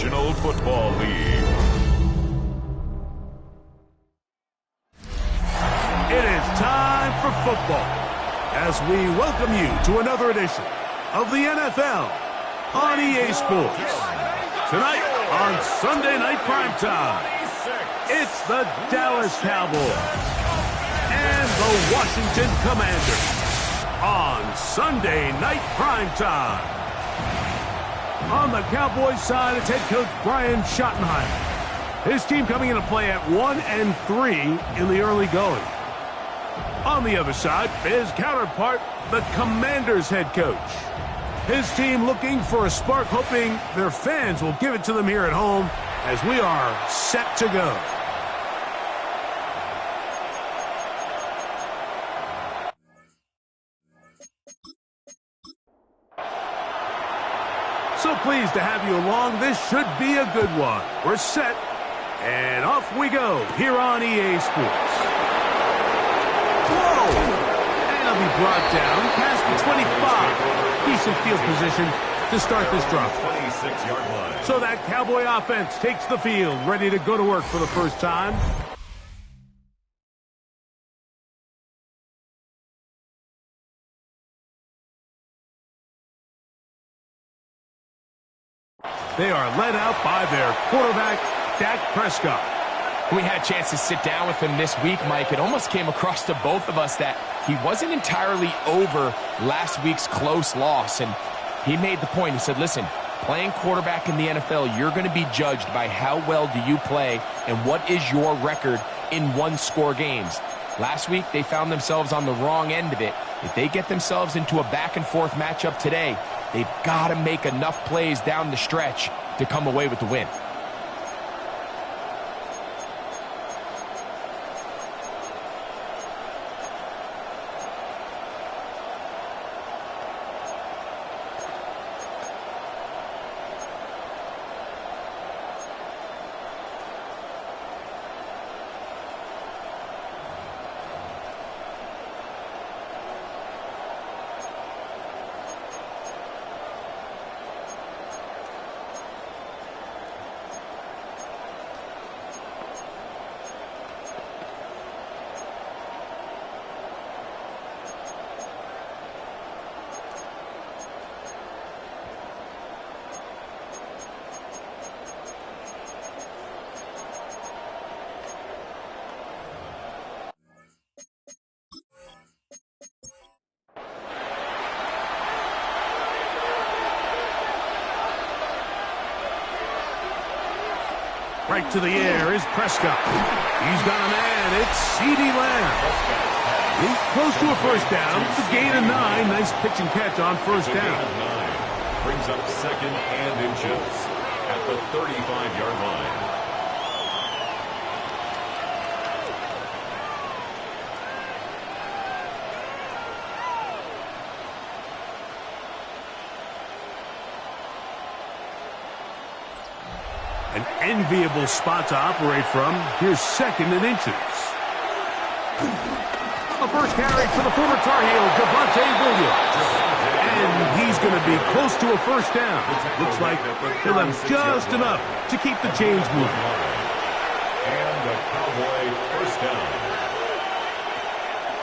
National Football League. It is time for football as we welcome you to another edition of the NFL on EA Sports. Tonight on Sunday Night Primetime, it's the Dallas Cowboys and the Washington Commanders on Sunday Night Primetime. On the Cowboys side, it's head coach Brian Schottenheimer. His team coming into play at 1-3 in the early going. On the other side, his counterpart, the Commanders head coach. His team looking for a spark, hoping their fans will give it to them here at home as we are set to go. So pleased to have you along. This should be a good one. We're set, and off we go here on EA Sports. Whoa! And it'll be brought down past the 25. Decent field position to start this drive. 26-yard line. So that Cowboy offense takes the field, ready to go to work for the first time. They are led out by their quarterback, Dak Prescott. We had a chance to sit down with him this week, Mike. It almost came across to both of us that he wasn't entirely over last week's close loss. And he made the point. He said, listen, playing quarterback in the NFL, you're going to be judged by how well do you play and what is your record in one-score games. Last week, they found themselves on the wrong end of it. If they get themselves into a back-and-forth matchup today, they've got to make enough plays down the stretch to come away with the win. Right to the air is Prescott. He's got a man. It's CeeDee Lamb. He's close to a first down. It's a gain of 9. Nice pitch and catch on first down. Brings up second and inches at the 35-yard line. An enviable spot to operate from. Here's second and inches. A first carry for the former Tar Heel, Javonte Williams. And he's going to be close to a first down. Looks like he'll have just enough to keep the chains moving. And the Cowboy first down.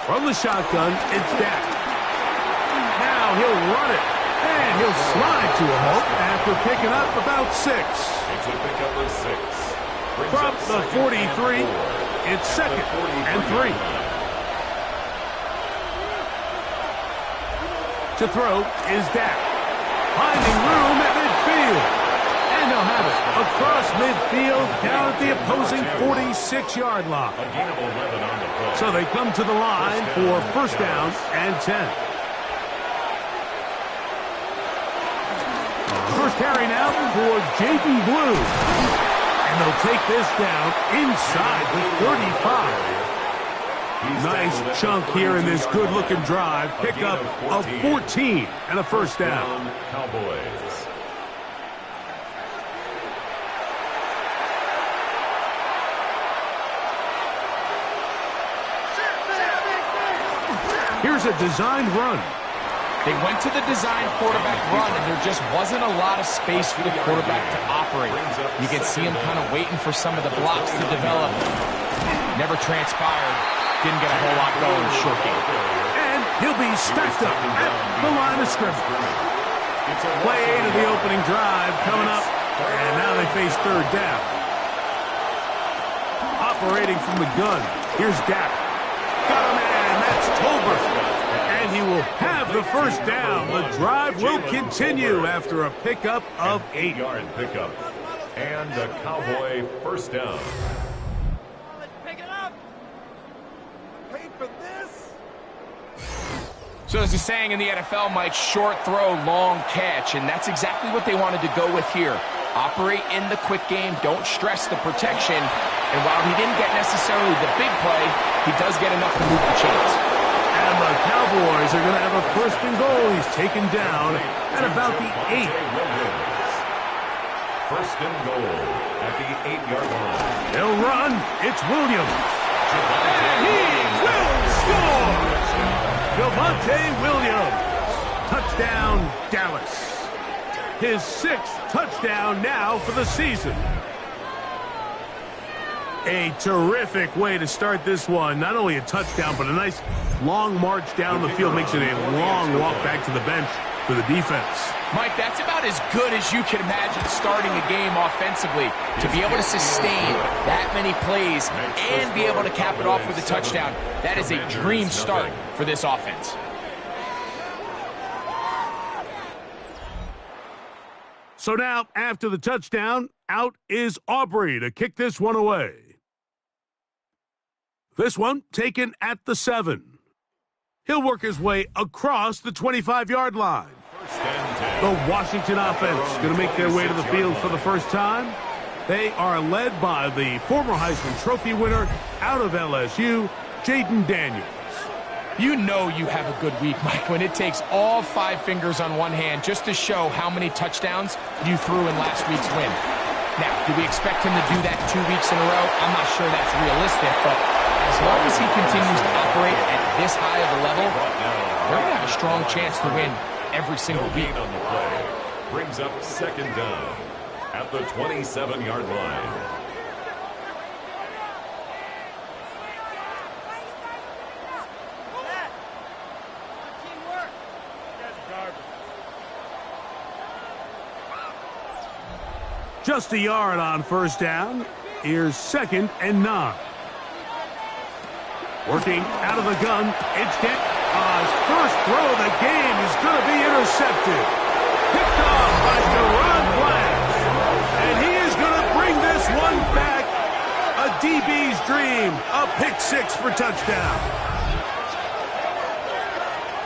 From the shotgun, it's Dak. Now he'll run it. And he'll slide to a halt after picking up about 6. It's a pickup of 6. From the 43, it's second and 3. To throw is Dak. Finding room at midfield. And they'll have it across midfield down at the opposing 46-yard line. A gain of 11 on the play. So they come to the line for first down and 10. First carry now for Jaden Blue. And they'll take this down inside the 35. Nice chunk here in this good-looking drive. Pickup of 14 and a first down. Cowboys. Here's a designed run. They went to the design quarterback run, and there just wasn't a lot of space for the quarterback to operate. You can see him kind of waiting for some of the blocks to develop. Never transpired. Didn't get a whole lot going in the short game. And he'll be stacked up at the line of scrimmage. Play 8 of the opening drive coming up, and now they face third down. Operating from the gun, here's Gap. Got a man, that's Tolbert. And he will have the first down. The drive will continue after a pickup of 8. 8-yard pickup. And a Cowboy first down. Let's pick it up. Wait for this. So as he's saying in the NFL, Mike, short throw, long catch, and that's exactly what they wanted to go with here. Operate in the quick game, don't stress the protection, and while he didn't get necessarily the big play, he does get enough to move the chains. And the Cowboys are going to have a first and goal. He's taken down at about the 8. First and goal at the 8-yard line. They'll run. It's Williams. And he will score. Javonte Williams. Touchdown, Dallas. His 6th touchdown now for the season. A terrific way to start this one. Not only a touchdown, but a nice long march down the field. Makes it a long walk back to the bench for the defense. Mike, that's about as good as you can imagine starting a game offensively. To be able to sustain that many plays and be able to cap it off with a touchdown, that is a dream start for this offense. So now, after the touchdown, out is Aubrey to kick this one away. This one taken at the 7. He'll work his way across the 25-yard line. The Washington offense going to make their way to the field for the first time. They are led by the former Heisman Trophy winner out of LSU, Jaden Daniels. You know you have a good week, Mike, when it takes all 5 fingers on one hand just to show how many touchdowns you threw in last week's win. Now, do we expect him to do that 2 weeks in a row? I'm not sure that's realistic, but as long as he continues to operate at this high of a level, they're going to have a strong chance to win every single week. On the play. Brings up second down at the 27-yard line. Just a yard on first down. Here's 2nd and 9. Working out of the gun. It's his first throw of the game is going to be intercepted. Picked off by Deron Blanche. And he is going to bring this one back. A DB's dream. A pick 6 for touchdown.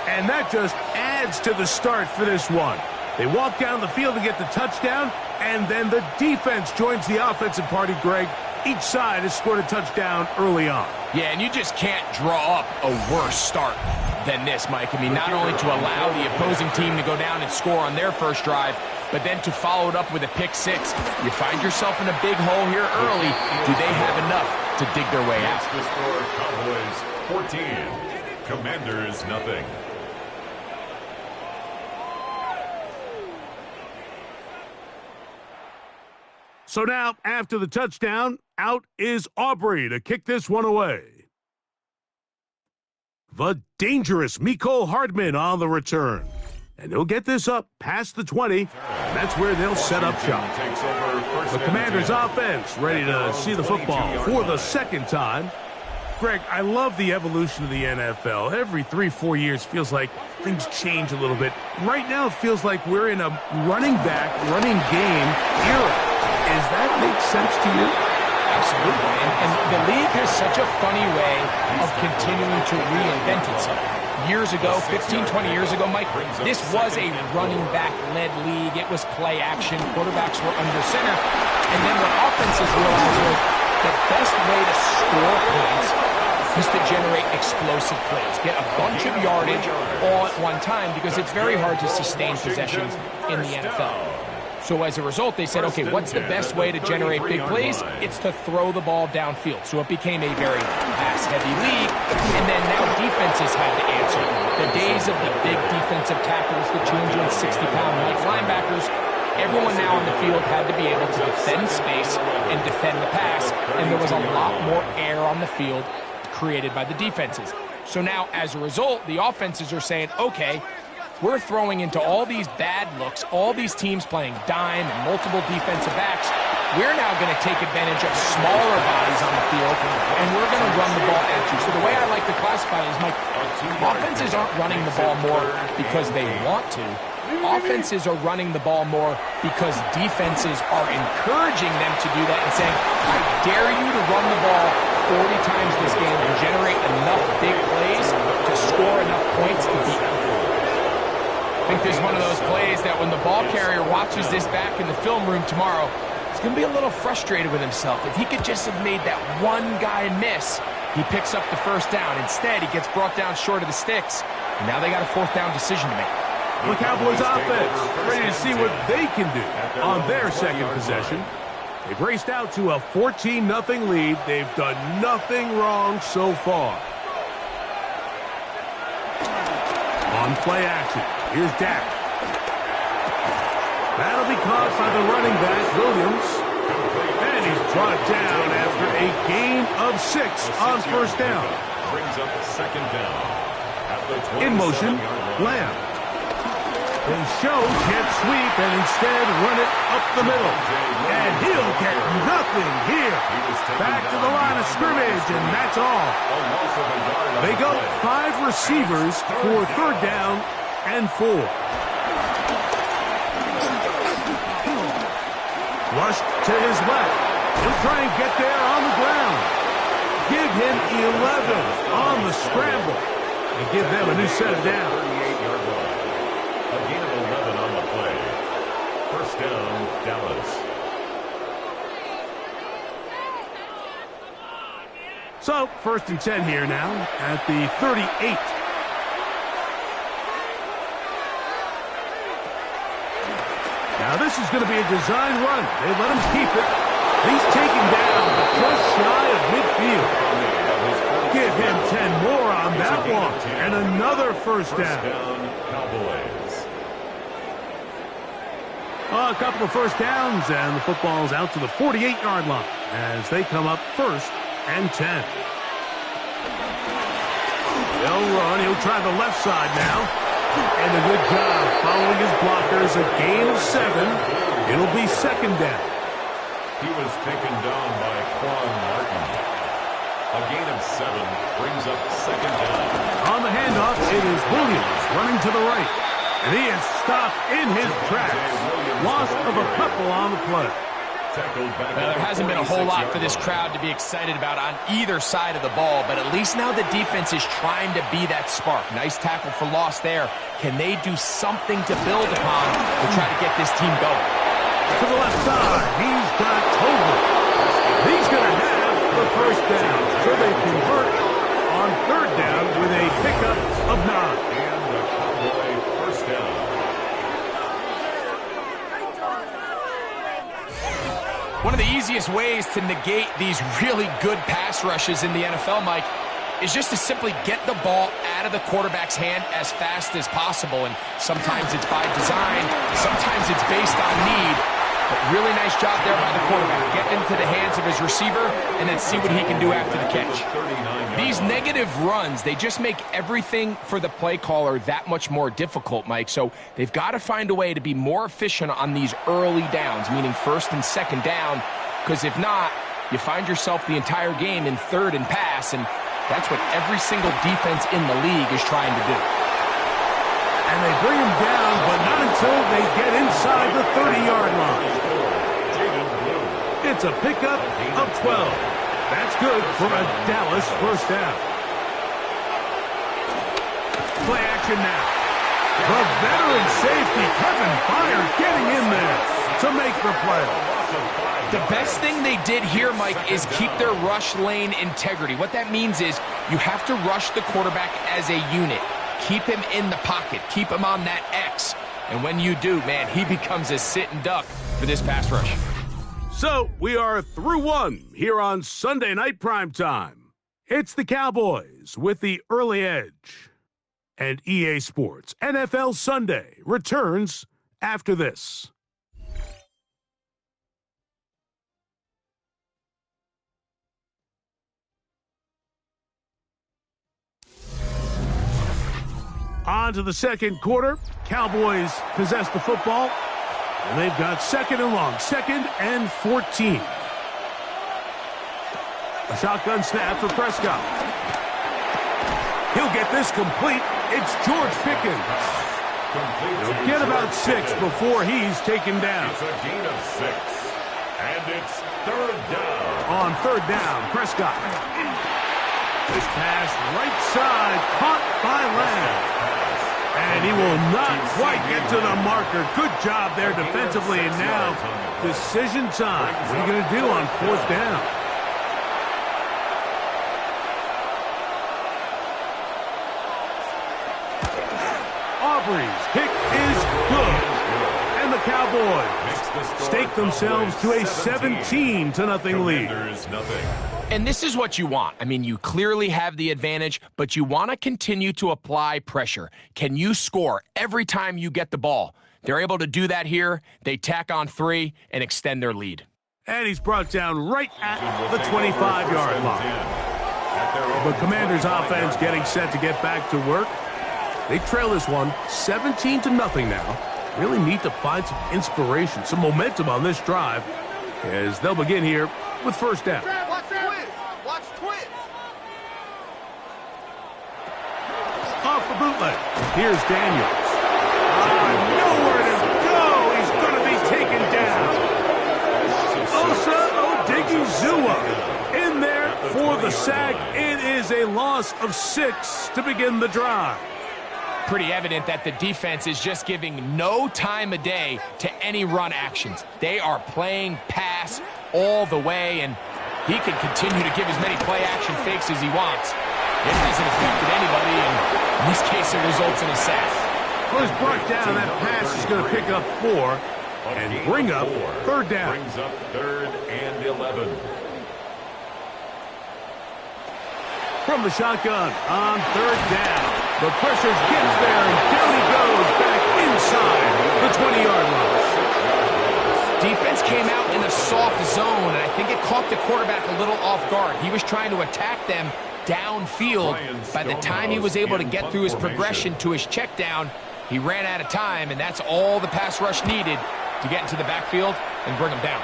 And that just adds to the start for this one. They walk down the field to get the touchdown, and then the defense joins the offensive party, Greg. Each side has scored a touchdown early on. Yeah, and you just can't draw up a worse start than this, Mike. I mean, not only to allow the opposing team to go down and score on their first drive, but then to follow it up with a pick 6. You find yourself in a big hole here early. Do they have enough to dig their way out? The score, Cowboys 14, Commanders nothing. So now, after the touchdown, out is Aubrey to kick this one away. The dangerous Mecole Hardman on the return. And he'll get this up past the 20. And that's where they'll set up shop. The Commanders' offense ready to see the football for the 2nd time. Greg, I love the evolution of the NFL. Every 3-4 years feels like things change a little bit. Right now, it feels like we're in a running back, running game era. Does that make sense to you? Absolutely. And the league has such a funny way of continuing to reinvent itself. Years ago, 15, 20 years ago, Mike, this was a running back-led league. It was play action. Quarterbacks were under center. And then what offenses realized was the best way to score points is to generate explosive plays. Get a bunch of yardage all at one time because it's very hard to sustain possessions in the NFL. So as a result, they said, okay, what's the best way to generate big plays? It's to throw the ball downfield. So it became a very pass-heavy league, and then now defenses had to answer. The days of the big defensive tackles, the 260-pound Mike linebackers, everyone now on the field had to be able to defend space and defend the pass, and there was a lot more air on the field created by the defenses. So now, as a result, the offenses are saying, okay, we're throwing into all these bad looks, all these teams playing dime and multiple defensive backs. We're now going to take advantage of smaller bodies on the field, and we're going to run the ball at you. So the way I like to classify it is, Mike, offenses aren't running the ball more because they want to. Offenses are running the ball more because defenses are encouraging them to do that and saying, I dare you to run the ball 40 times this game and generate enough big plays to score enough points to beat them. I think there's one of those plays that when the ball carrier watches this back in the film room tomorrow, he's going to be a little frustrated with himself. If he could just have made that one guy miss, he picks up the first down. Instead, he gets brought down short of the sticks, and now they got a fourth down decision to make. The Cowboys offense ready to see what they can do on their second possession. They've raced out to a 14-0 lead. They've done nothing wrong so far. On play action, here's Dak. That'll be caught by the running back, Williams. And he's brought down after a gain of 6 on first down. Brings up second down. In motion, Lamb. They show can't sweep and instead run it up the middle. And he'll get nothing here. Back to the line of scrimmage, and that's all. They go 5 receivers for third down and 4. Flushed to his left. He'll try and get there on the ground. Give him 11 on the scramble. And give them a new set of downs. A gain of 11 on the play. First down, Dallas. So, first and 10 here now at the 38. Now this is going to be a design run. They let him keep it. He's taken down just shy of midfield. Give him 10 more on that one. And another first down. Cowboys. A couple of first downs, and the football's out to the 48-yard line as they come up first and 10. They'll run. He'll try the left side now. And a good job following his blockers. A gain of 7. It'll be second down. He was taken down by Quan Martin. A gain of 7 brings up second down. On the handoff, it is Williams running to the right. And he is stopped in his tracks. Loss of a couple on the play. Well, there hasn't been a whole lot for this crowd to be excited about on either side of the ball, but at least now the defense is trying to be that spark. Nice tackle for loss there. Can they do something to build upon to try to get this team going? To the left side, he's got Tobin. He's going to have the first down. So they convert on third down with a pickup of 9. And the Cowboy first down. One of the easiest ways to negate these really good pass rushes in the NFL, Mike, is just to simply get the ball out of the quarterback's hand as fast as possible. And sometimes it's by design, sometimes it's based on need. But really nice job there by the quarterback. Get into the hands of his receiver and then see what he can do after the catch. These negative runs, they just make everything for the play caller that much more difficult, Mike. So they've got to find a way to be more efficient on these early downs, meaning first and second down, because if not, you find yourself the entire game in third and pass, and that's what every single defense in the league is trying to do. And they bring him down, but not until they get inside the 30-yard line. It's a pickup of 12. That's good for a Dallas first down. Play action now. The veteran safety, Kevin Byard, getting in there to make the play. The best thing they did here, Mike, is keep their rush lane integrity. What that means is you have to rush the quarterback as a unit. Keep him in the pocket. Keep him on that X. And when you do, man, he becomes a sitting duck for this pass rush. So we are through one here on Sunday Night Primetime. It's the Cowboys with the early edge. And EA Sports NFL Sunday returns after this. On to the second quarter. Cowboys possess the football, and they've got second and long, 2nd and 14. A shotgun snap for Prescott. He'll get this complete. It's George Pickens. He'll get about 6 before he's taken down. It's a gain of 6. And it's 3rd down. On 3rd down, Prescott. This pass right side, caught by Lamb. And he will not quite get to the marker. Good job there defensively. And now, decision time. What are you going to do on 4th down? Aubrey's kick is good. And the Cowboys stake themselves to a 17-0 lead. And this is what you want. I mean, you clearly have the advantage, but you want to continue to apply pressure. Can you score every time you get the ball? They're able to do that here. They tack on 3 and extend their lead. And he's brought down right at the 25-yard line. The Commanders' offense getting set to get back to work. They trail this one 17-0 now. Really need to find some inspiration, some momentum on this drive as they'll begin here with 1st down. Off the bootleg. Here's Daniels. Nowhere to go. He's going to be taken down. Osa Odigizua in there for the sack. It is a loss of 6 to begin the drive. Pretty evident that the defense is just giving no time of day to any run actions. They are playing pass all the way, and he can continue to give as many play-action fakes as he wants. It hasn't affected anybody, and in this case, it results in a sack. Well, he's brought down. That pass is going to pick up 4 and bring up 3rd down. Brings up 3rd and 11. From the shotgun on 3rd down. The pressure gets there, and down he goes back inside the 20-yard line. Defense came out in a soft zone, and I think it caught the quarterback a little off guard. He was trying to attack them downfield. By the time he was able to get through his progression to his check down, he ran out of time, and that's all the pass rush needed to get into the backfield and bring him down.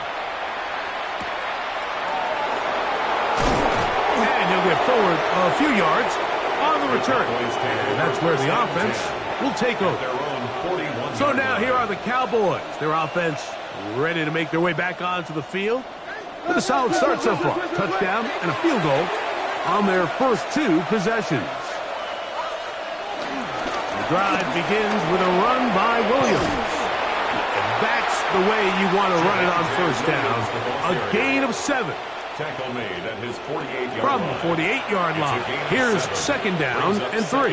And he'll get forward a few yards on the return. And that's where the offense will take over. So now here are the Cowboys. Their offense ready to make their way back onto the field. With a solid start so far. Touchdown and a field goal on their first 2 possessions. The drive begins with a run by Williams. And that's the way you want to run it on 1st down. A gain of 7. Tackle made at his 48-yard from the 48-yard line. Here's 2nd down and 3.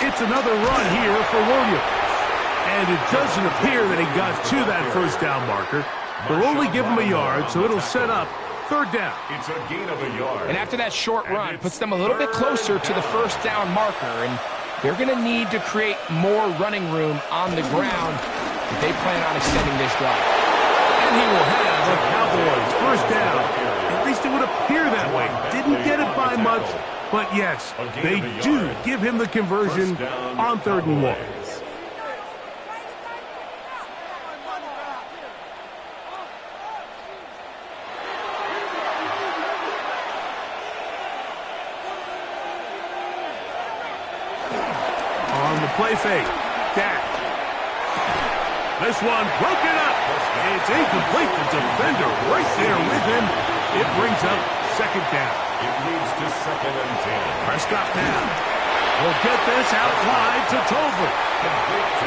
It's another run here for Williams. And it doesn't appear that he got to that 1st down marker. They'll only give him a yard, so it'll set up 3rd down. It's a gain of a yard. And after that short run, puts them a little bit closer to the 1st down marker. And they're going to need to create more running room on the ground if they plan on extending this drive. And he will have the Cowboys 1st down. At least it would appear that way. Didn't get it by much, but yes, they do give him the conversion on 3rd and 1. On the play fake, Dak. This one broken up. It's incomplete. The defender right there with him. It brings up 2nd down. It leads to 2nd and 10. Prescott now will get this out wide to Tolbert.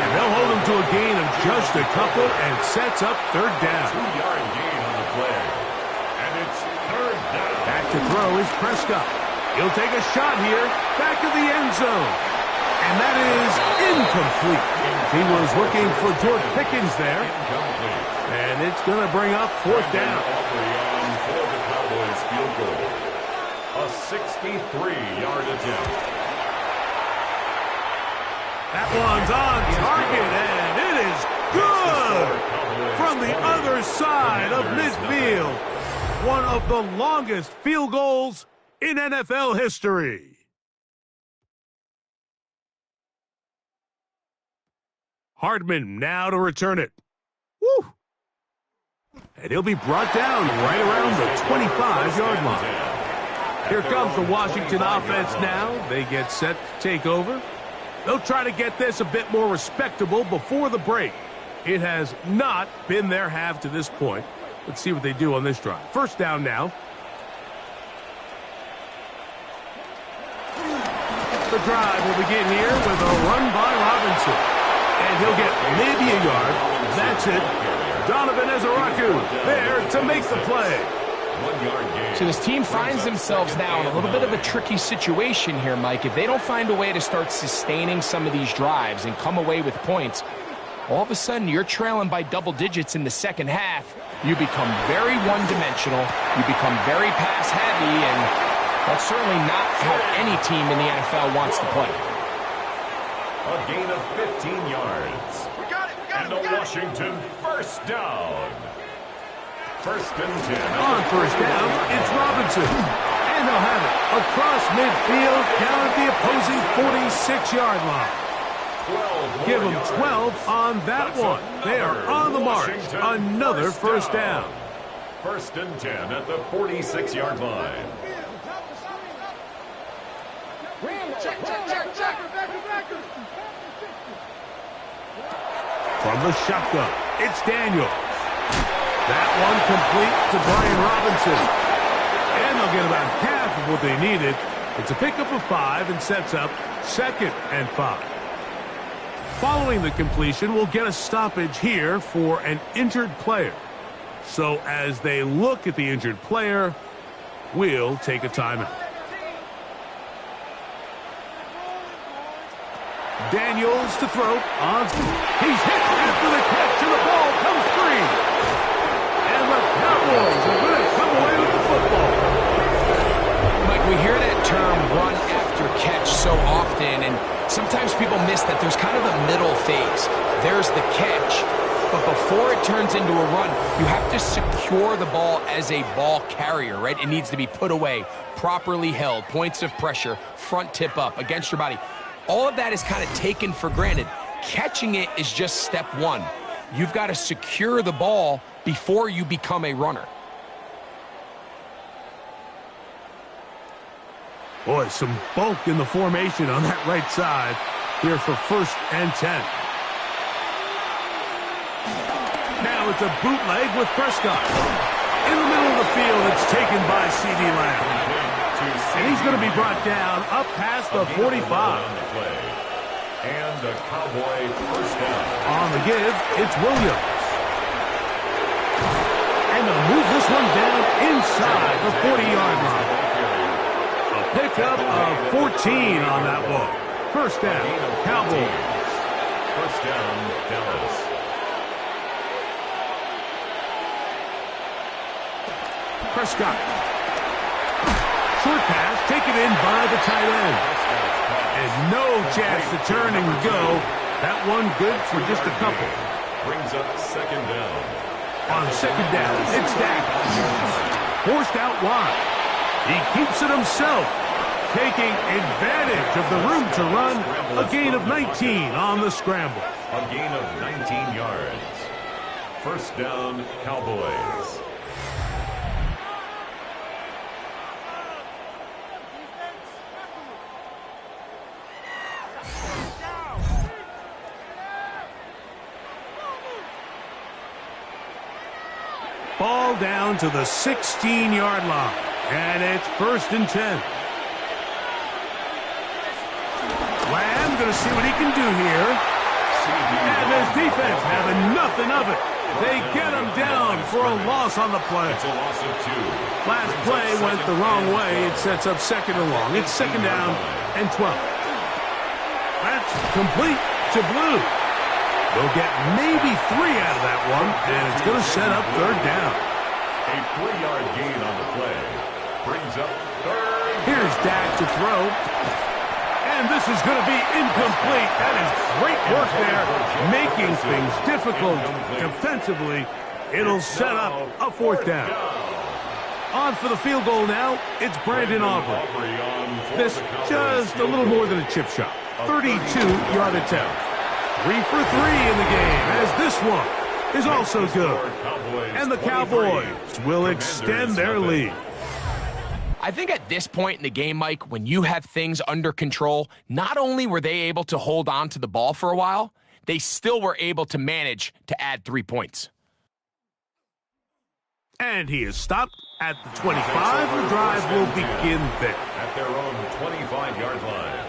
And they'll hold him to a gain of just a couple and sets up 3rd down. 2-yard gain on the play. And it's 3rd down. Back to throw is Prescott. He'll take a shot here. Back of the end zone. And that is incomplete. He was looking for George Pickens there. And it's going to bring up fourth down. For the Cowboys field goal. A 63-yard attempt. That one's on target, and it is good from the other side of midfield. One of the longest field goals in NFL history. Hardman now to return it. Woo! And he'll be brought down right around the 25-yard line. Here comes the Washington offense now. They get set to take over. They'll try to get this a bit more respectable before the break. It has not been their half to this point. Let's see what they do on this drive. First down now. The drive will begin here with a run by Robinson. And he'll get maybe a yard. That's it. Donovan Ezaraku there to make the play. 1 yard gain. So this team finds themselves now in a little bit of a tricky situation here, Mike. If they don't find a way to start sustaining some of these drives and come away with points, all of a sudden you're trailing by double digits in the second half. You become very one-dimensional. You become very pass-heavy, and that's certainly not how any team in the NFL wants to play. A gain of 15 yards. And a Washington first down. First and 10. On first down, it's Robinson. And they'll have it across midfield down at the opposing 46-yard line. 12 Give them yards. 12 on that one. They are on the march. Another first down. First and 10 at the 46-yard line. From the shotgun, it's Daniels. That one complete to Brian Robinson. And they'll get about half of what they needed. It's a pickup of 5 and sets up 2nd and 5. Following the completion, we'll get a stoppage here for an injured player. So as they look at the injured player, we'll take a timeout. Daniels to throw. He's hit after the catch, and the ball comes free. And the Cowboys are going to come away with the football. Mike, we hear that term run after catch so often, and sometimes people miss that there's kind of a middle phase. There's the catch, but before it turns into a run, you have to secure the ball as a ball carrier, right? It needs to be put away, properly held, points of pressure, front tip up against your body. All of that is kind of taken for granted. Catching it is just step one. You've got to secure the ball before you become a runner. Boy, some bulk in the formation on that right side here for first and 10. Now it's a bootleg with Prescott. In the middle of the field, it's taken by C.D. Lamb. And he's going to be brought down up past the 45. And a Cowboy first down. On the give, it's Williams. And they'll move this one down inside the 40-yard line. A pickup of 14 on that ball. First down, Cowboys. First down, Dallas. Prescott. Short pass taken in by the tight end. And no chance to turn and go. That one good for just a couple. Brings up second down. On second down, it's Dak. Forced out wide. He keeps it himself. Taking advantage of the room to run. A gain of 19 on the scramble. A gain of 19 yards. First down, Cowboys. Ball down to the 16-yard line. And it's first and 10. Lamb going to see what he can do here. And his defense having nothing of it. They get him down for a loss on the play. It's a loss of 2. Last play went the wrong way. It sets up second and long. It's second down and 12. That's complete to Blue. They'll get maybe 3 out of that one, and it's going to set up third down. A 3-yard gain on the play. Brings up third. Here's Dak to throw. And this is going to be incomplete. That is great work there, making things difficult defensively. It'll set up a fourth down. On for the field goal now, it's Brandon Aubrey. This just a little more than a chip shot. 32-yard attempt. 3 for 3 in the game, as this one is also good. And the Cowboys will extend their lead. I think at this point in the game, Mike, when you have things under control, not only were they able to hold on to the ball for a while, they still were able to manage to add 3 points. And he is stopped at the 25. The drive will begin there. At their own 25-yard line.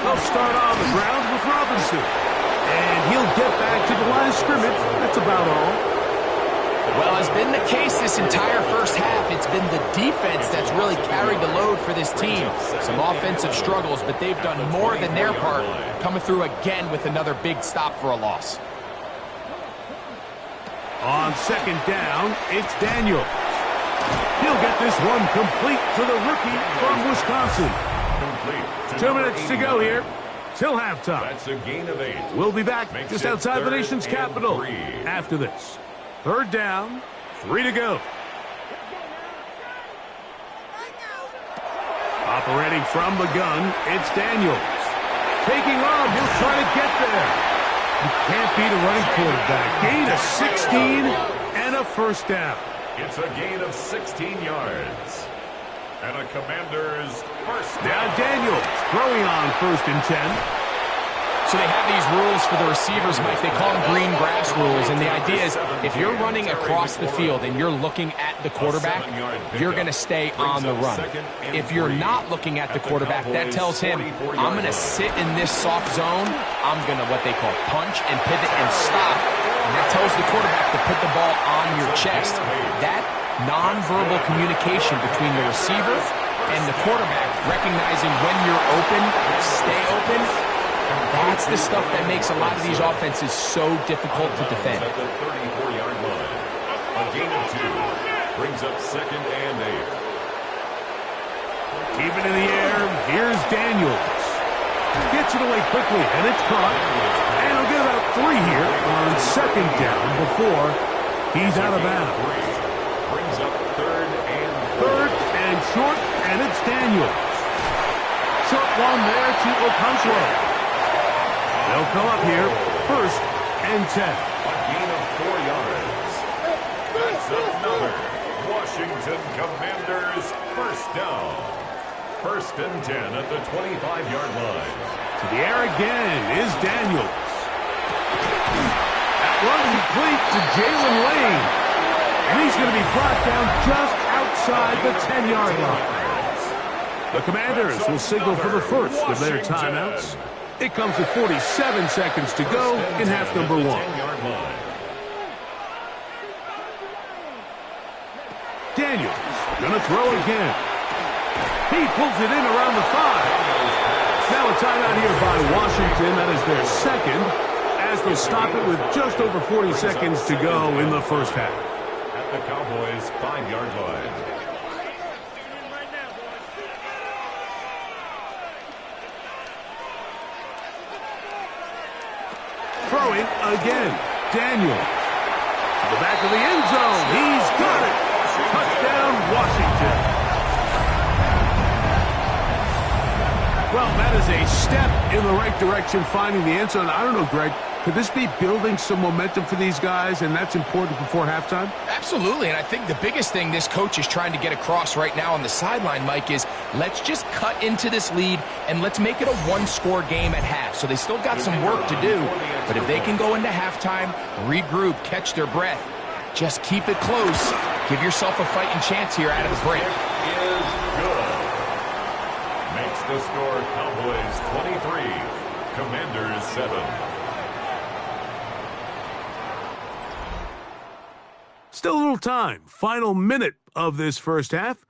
They'll start on the ground with Robinson. And he'll get back to the line of scrimmage. That's about all. Well, as been the case this entire first half, it's been the defense that's really carried the load for this team. Some offensive struggles, but they've done more than their part, coming through again with another big stop for a loss. On second down, it's Daniel. He'll get this one complete to the rookie from Wisconsin. 2 minutes to go here, till halftime. That's a gain of 8. We'll be back just outside the nation's capital after this. Third down, 3 to go. Operating from the gun, it's Daniels. Taking off, he'll try to get there. You can't beat a running quarterback. Gain of 16 and a first down. It's a gain of 16 yards. And a Commander's first down. Now Daniels throwing on 1st and 10. So they have these rules for the receivers, Mike. They call them green grass rules, and the idea is if you're running across the field and you're looking at the quarterback, you're going to stay on the run. If you're not looking at the quarterback, that tells him, I'm going to sit in this soft zone. I'm going to what they call punch and pivot and stop, and that tells the quarterback to put the ball on your chest. That nonverbal communication between the receiver and the quarterback, recognizing when you're open, stay open, that's the stuff that makes a lot of these offenses so difficult to defend. At the 34-yard line. A gain of 2. Brings up 2nd and 8. Keep it in the air. Here's Daniels. Gets it away quickly, and it's caught. And he'll get about 3 here on 2nd down before he's out of bounds. Brings up 3rd and short, and it's Daniels. Short one there to Okonkwo. They'll come up here, 1st and 10. A gain of 4 yards. That's another Washington Commanders first down. 1st and 10 at the 25-yard line. To the air again is Daniels. That one complete to Jalen Lane. And he's going to be brought down just outside the 10-yard line. The Commanders will signal for the first of their timeouts. It comes with 47 seconds to go in half number 1. Daniels going to throw again. He pulls it in around the 5. Now a timeout here by Washington. That is their second, as they stop it with just over 40 seconds to go in the first half. At the Cowboys' 5-yard line. Throwing again, Daniel. To the back of the end zone. He's got it. Touchdown, Washington. Well, that is a step in the right direction, finding the end zone. I don't know, Greg. Could this be building some momentum for these guys, and that's important before halftime? Absolutely, and I think the biggest thing this coach is trying to get across right now on the sideline, Mike, is let's just cut into this lead and let's make it a one-score game at half. So they still got some work to do, but if they can go into halftime, regroup, catch their breath, just keep it close, give yourself a fighting chance here out of the break. Is good. Makes the score Cowboys 23, Commanders 7. Still a little time. Final minute of this first half.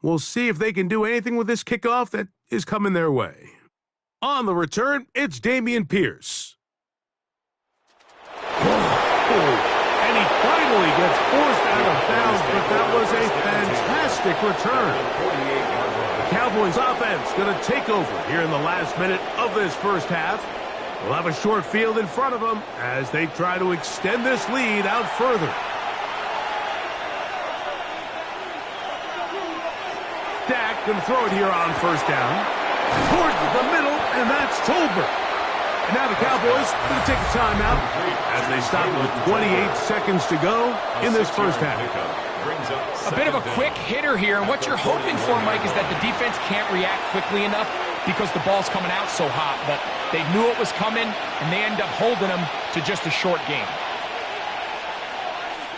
We'll see if they can do anything with this kickoff that is coming their way. On the return, it's Dameon Pierce. And he finally gets forced out of bounds, but that was a fantastic return. The Cowboys offense going to take over here in the last minute of this first half. We'll have a short field in front of them as they try to extend this lead out further. Dak going to throw it here on first down. Towards the middle, and that's Tolbert. And now the Cowboys going to take a timeout as they stop with 28 seconds to go in this first half. A bit of a quick hitter here, and what you're hoping for, Mike, is that the defense can't react quickly enough because the ball's coming out so hot. But they knew it was coming, and they end up holding them to just a short game.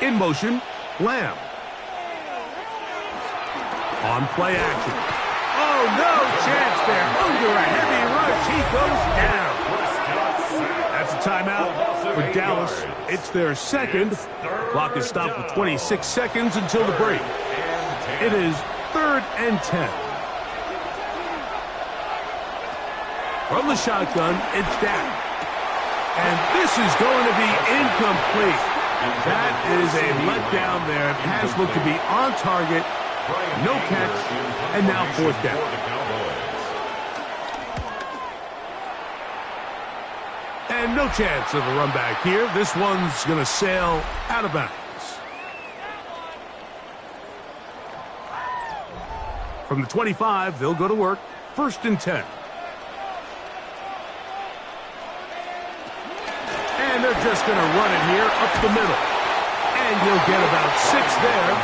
In motion, Lamb. On play action. Oh, no chance there. Under a heavy rush, he goes down. That's a timeout for Dallas. It's their second. Clock is stopped with 26 seconds until the break. It is 3rd and 10. From the shotgun, it's Dak. And this is going to be incomplete. That is a letdown there. Pass looked to be on target. No catch, and now 4th down. And no chance of a run back here. This one's going to sail out of bounds. From the 25, they'll go to work. 1st and 10. And they're just going to run it here up the middle. And you'll get about 6 there.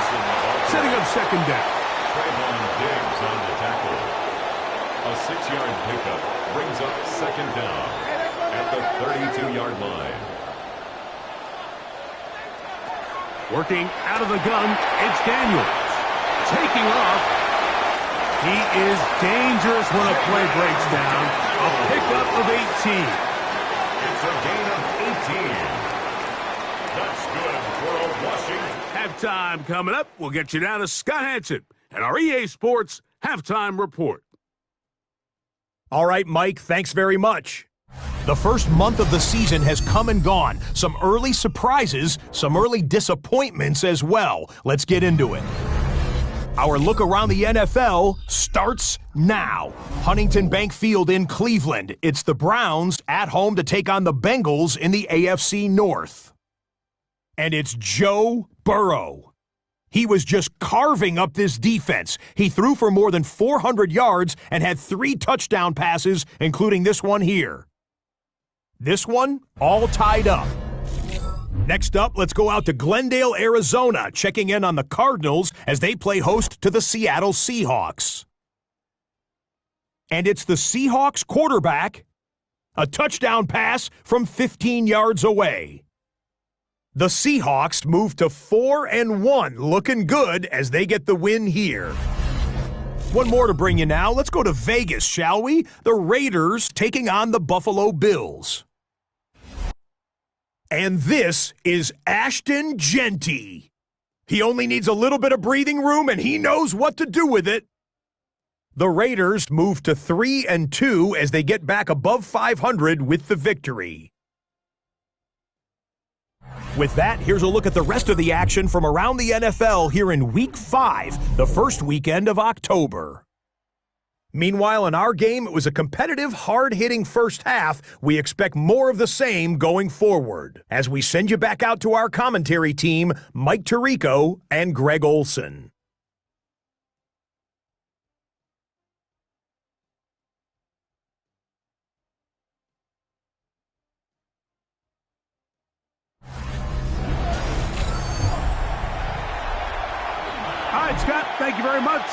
Setting up 2nd down. Diggs on the tackle. A 6-yard pickup brings up 2nd down at the 32-yard line. Working out of the gun, it's Daniels. Taking off. He is dangerous when a play breaks down. A pickup of 18. It's a gain of 18. That's good for a Washington. Halftime coming up. We'll get you down to Scott Hansen and our EA Sports Halftime Report. All right, Mike, thanks very much. The first month of the season has come and gone. Some early surprises, some early disappointments as well. Let's get into it. Our look around the NFL starts now. Huntington Bank Field in Cleveland. It's the Browns at home to take on the Bengals in the AFC North. And it's Joe Burrow. He was just carving up this defense. He threw for more than 400 yards and had 3 touchdown passes, including this one here. This one, all tied up. Next up, let's go out to Glendale, Arizona, checking in on the Cardinals as they play host to the Seattle Seahawks. And it's the Seahawks quarterback, a touchdown pass from 15 yards away. The Seahawks move to 4-1, looking good as they get the win here. One more to bring you now. Let's go to Vegas, shall we? The Raiders taking on the Buffalo Bills. And this is Ashton Genty. He only needs a little bit of breathing room, and he knows what to do with it. The Raiders move to 3-2 as they get back above 500 with the victory. With that, here's a look at the rest of the action from around the NFL here in Week 5, the first weekend of October. Meanwhile, in our game, it was a competitive, hard-hitting first half. We expect more of the same going forward as we send you back out to our commentary team, Mike Tirico and Greg Olson. All right, Scott, thank you very much.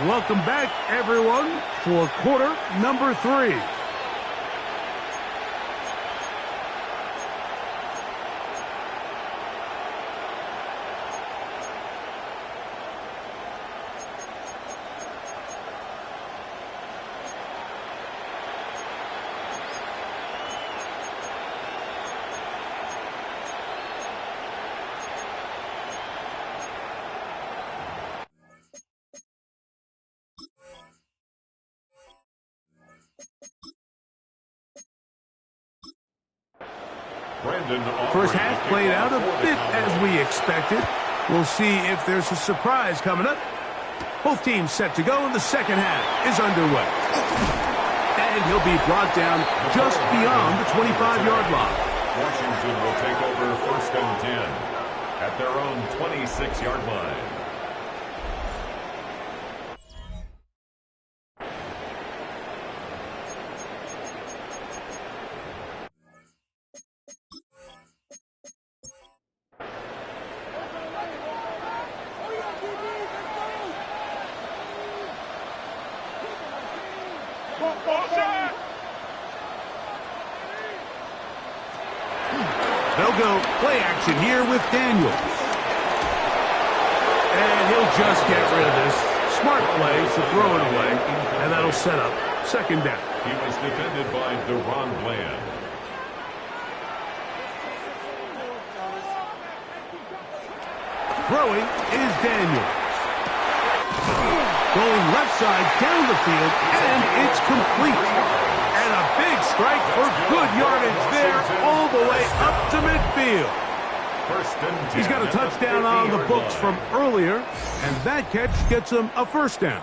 Welcome back, everyone, for quarter number 3. First half played out a bit as we expected. We'll see if there's a surprise coming up. Both teams set to go, and the second half is underway. And he'll be brought down just beyond the 25-yard line. Washington will take over 1st and 10 at their own 26-yard line. They'll go play action here with Daniels. And he'll just get rid of this. Smart play to throw it away. And that'll set up 2nd down. He was defended by Deron Bland. Throwing is Daniels. Going left side down the field, and it's complete. And a big strike for good yardage there all the way up to midfield. 1st and 10. He's got a touchdown on the books from earlier, and that catch gets him a 1st down.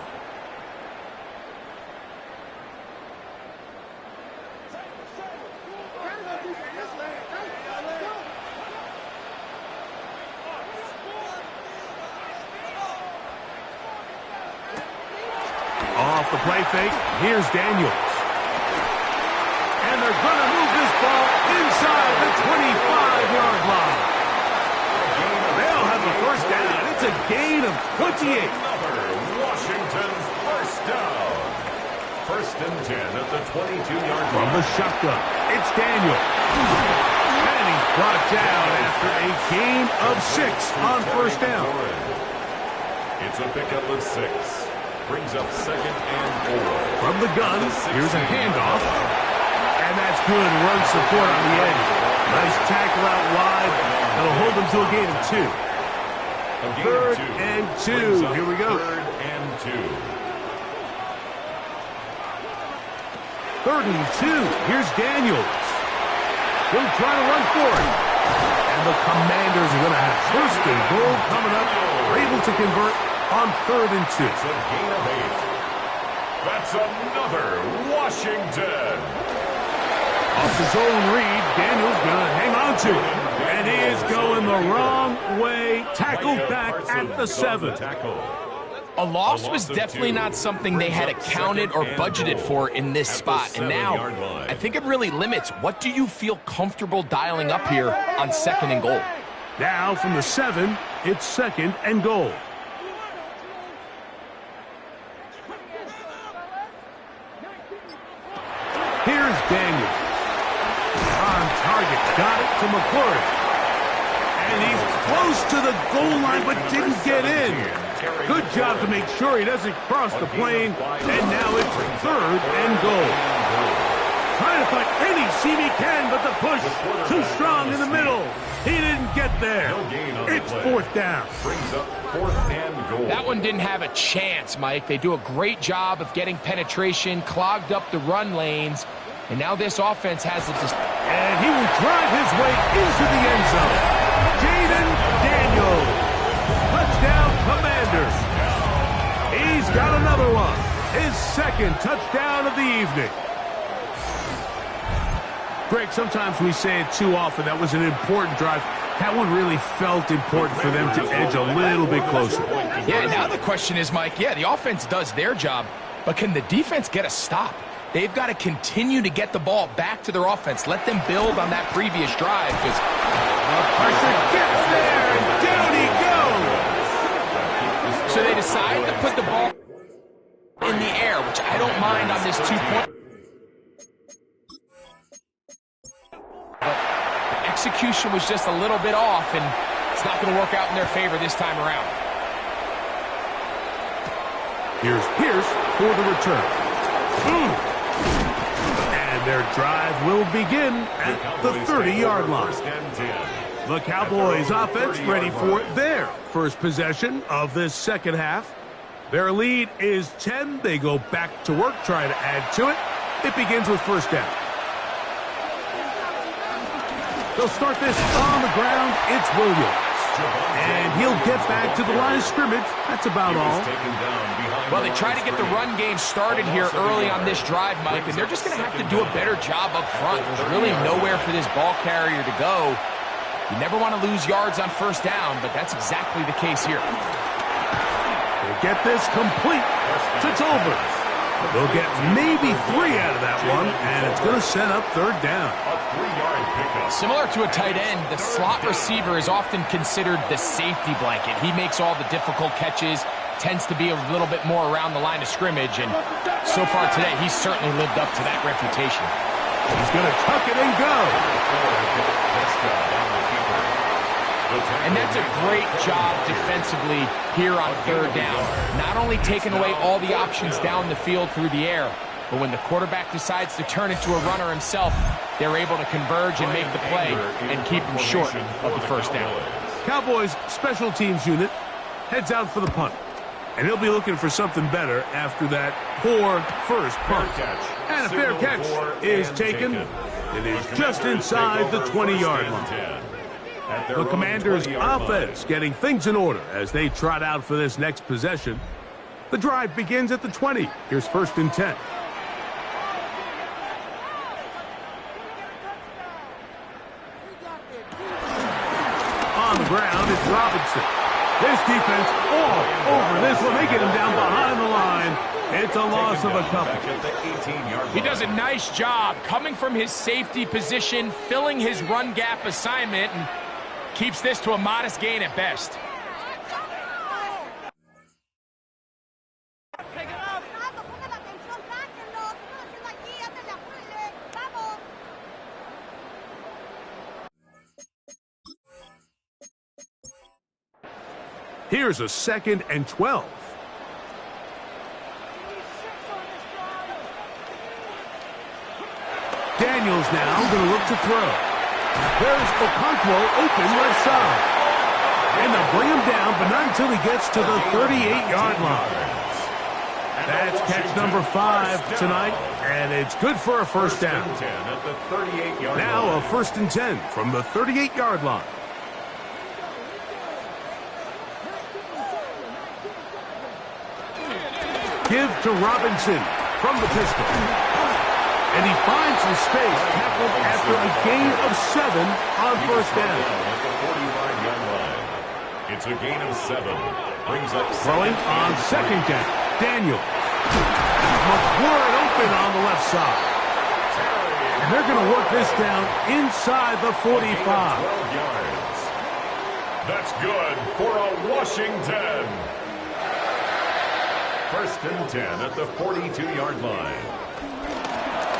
Off the play fake, here's Daniels. And they're going to move this ball inside the 25-yard line. They'll have the 1st down. It's a gain of 28. Washington's 1st down. 1st and 10 at the 22-yard line. From the shotgun, it's Daniels. And he's brought down after a gain of 6 on 1st down. It's a pickup of 6. Brings up 2nd and 4. From the gun, here's a handoff. And that's good run support on the edge. Nice tackle out wide. That'll hold them to a gain of 2. 3rd and 2. Here we go. 3rd and 2. 3rd and 2. Here's Daniels. He'll try to run for it. And the Commanders are going to have 1st and goal coming up. They're able to convert on 3rd and 2. It's a gain of 8. That's another Washington. Off his own read, Daniels going to hang on to it. And he is going the wrong way. Tackled back at the 7. A loss was definitely not something they had accounted or budgeted for in this spot. And now, I think it really limits what do you feel comfortable dialing up here on 2nd and goal. Now from the 7, it's 2nd and goal. Here's Daniel. On target. Got it to McClure. And he's close to the goal line but didn't get in. Good job to make sure he doesn't cross the plane. And now it's 3rd and goal. Trying to find any seam he can, but the push too strong in the middle. He didn't get there. It's 4th down. Brings up 4th and goal. That one didn't have a chance, Mike. They do a great job of getting penetration, clogged up the run lanes, and now this offense has a... And he will drive his way into the end zone. Jaden Daniels. Touchdown, Commanders. He's got another one. His 2nd touchdown of the evening. Greg, sometimes we say it too often. That was an important drive. That one really felt important for them to edge a little bit closer. Yeah, now the question is, Mike, the offense does their job, but can the defense get a stop? They've got to continue to get the ball back to their offense. Let them build on that previous drive, because the pressure gets there, and down he goes. So they decide to put the ball in the air, which I don't mind on this 2-point. Execution was just a little bit off, and it's not going to work out in their favor this time around. Here's Pierce for the return. And their drive will begin at the 30-yard line. The Cowboys offense ready for their first possession of this 2nd half. Their lead is 10. They go back to work, try to add to it. It begins with 1st down. They'll start this on the ground. It's Williams. And he'll get back to the line of scrimmage. That's about all. Well, they try to get the run game started here early on this drive, Mike, and they're just going to have to do a better job up front. There's really nowhere for this ball carrier to go. You never want to lose yards on first down, but that's exactly the case here. They get this complete to Tolbert. They'll get maybe 3 out of that one, and it's going to set up third down. A 3-yard pickup. Similar to a tight end, the slot receiver is often considered the safety blanket. He makes all the difficult catches, tends to be a little bit more around the line of scrimmage, and so far today, he's certainly lived up to that reputation. He's going to tuck it and go. And that's a great job defensively here on third down. Not only taking away all the options down the field through the air, but when the quarterback decides to turn into a runner himself, they're able to converge and make the play and keep him short of the first down. Cowboys special teams unit heads out for the punt. And he'll be looking for something better after that poor first punt. And a fair catch is taken. It is just inside the 20-yard line. The Commanders' offense getting things in order as they trot out for this next possession. The drive begins at the 20. Here's 1st and 10. On the ground, it's Robinson. This defense all over this one. They get him down behind the line. It's a loss of a couple. He does a nice job coming from his safety position, filling his run gap assignment, and keeps this to a modest gain at best. Here's a 2nd and 12. Daniels now going to look to throw. There's Okonkwo open left side. And they'll bring him down, but not until he gets to the 38-yard line. That's catch number 5 tonight, and it's good for a first down. Now a 1st and 10 from the 38-yard line. Give to Robinson from the pistol. And he finds some space, tackled after a gain of 7 on first down. It's a gain of 7. Brings up throwing on 2nd down. Daniel. McLaurin open on the left side. And they're going to work this down inside the 45. 12 yards. That's good for a Washington. 1st and 10 at the 42-yard line.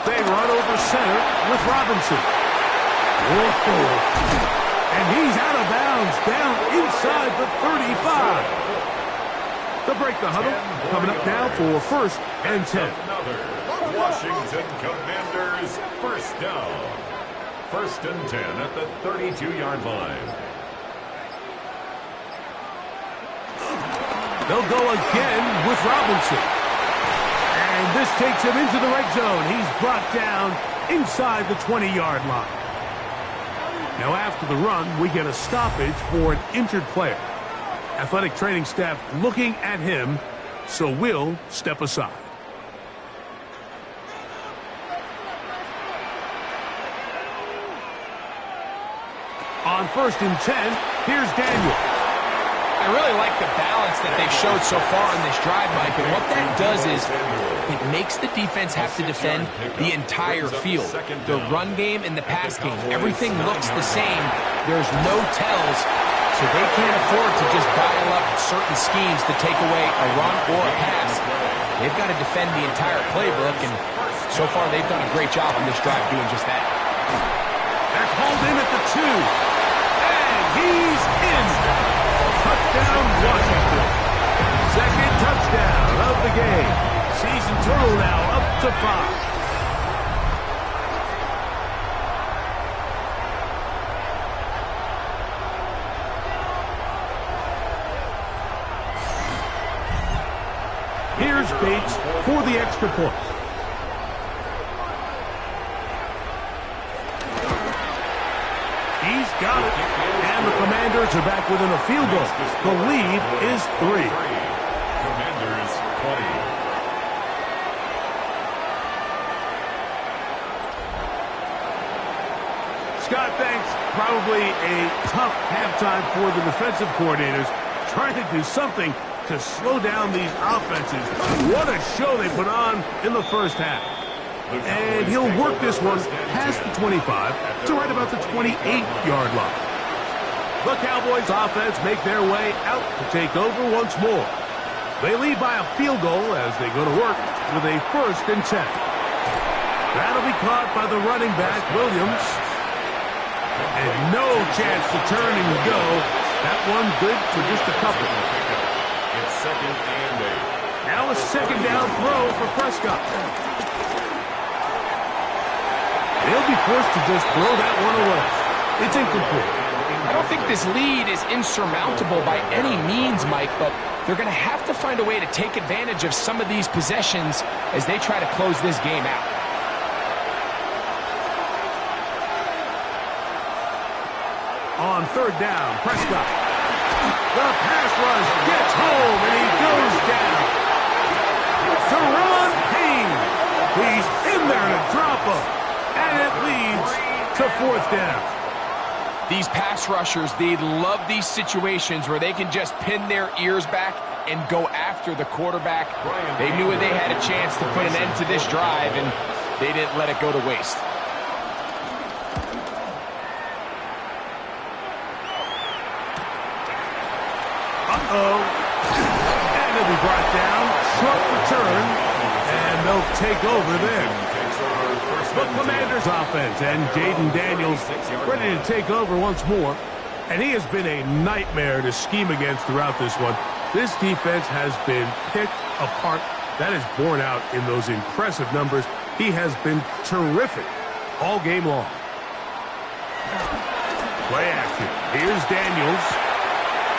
They run over center with Robinson. And he's out of bounds down inside the 35. They'll break the huddle. Coming up now for 1st and 10. Another Washington Commanders first down. 1st and 10 at the 32-yard line. They'll go again with Robinson. And this takes him into the red zone. He's brought down inside the 20-yard line. Now after the run, we get a stoppage for an injured player. Athletic training staff looking at him, so we'll step aside. On 1st and 10, here's Daniel. I really like the balance that they've showed so far in this drive, Mike, and what that does is it makes the defense have to defend the entire field. The run game and the pass game, everything looks the same. There's no tells, so they can't afford to just dial up certain schemes to take away a run or a pass. They've got to defend the entire playbook, and so far they've done a great job on this drive doing just that. That's hauled in at the 2, and he's in. Touchdown, Washington. 2nd touchdown of the game. Season total now up to 5. Here's Bates for the extra point. got it. And the Commanders are back within a field goal. The lead is 3. Commanders 20. Scott, thanks. Probably a tough halftime for the defensive coordinators, trying to do something to slow down these offenses. What a show they put on in the first half. And he'll work this one past the 25 to right about the 28-yard line. The Cowboys offense make their way out to take over once more. They lead by a field goal as they go to work with a 1st and 10. That'll be caught by the running back, Williams. And no chance to turn and go. That one good for just a couple. It's 2nd and 8. Now a 2nd down throw for Prescott. They'll be forced to just throw that one away. It's incomplete. I don't think this lead is insurmountable by any means, Mike, but they're going to have to find a way to take advantage of some of these possessions as they try to close this game out. On 3rd down, Prescott. The pass rush gets home, and he goes down. Teron Payne. He's in there to drop him, and it leads to 4th down. These pass rushers, they love these situations where they can just pin their ears back and go after the quarterback. They knew they had a chance to put an end to this drive, and they didn't let it go to waste. And he'll be brought down. Short return. And they'll take over there. The Commanders offense and Jaden Daniels ready to take over once more. And he has been a nightmare to scheme against throughout this one. This defense has been picked apart. That is borne out in those impressive numbers. He has been terrific all game long. Play action. Here's Daniels.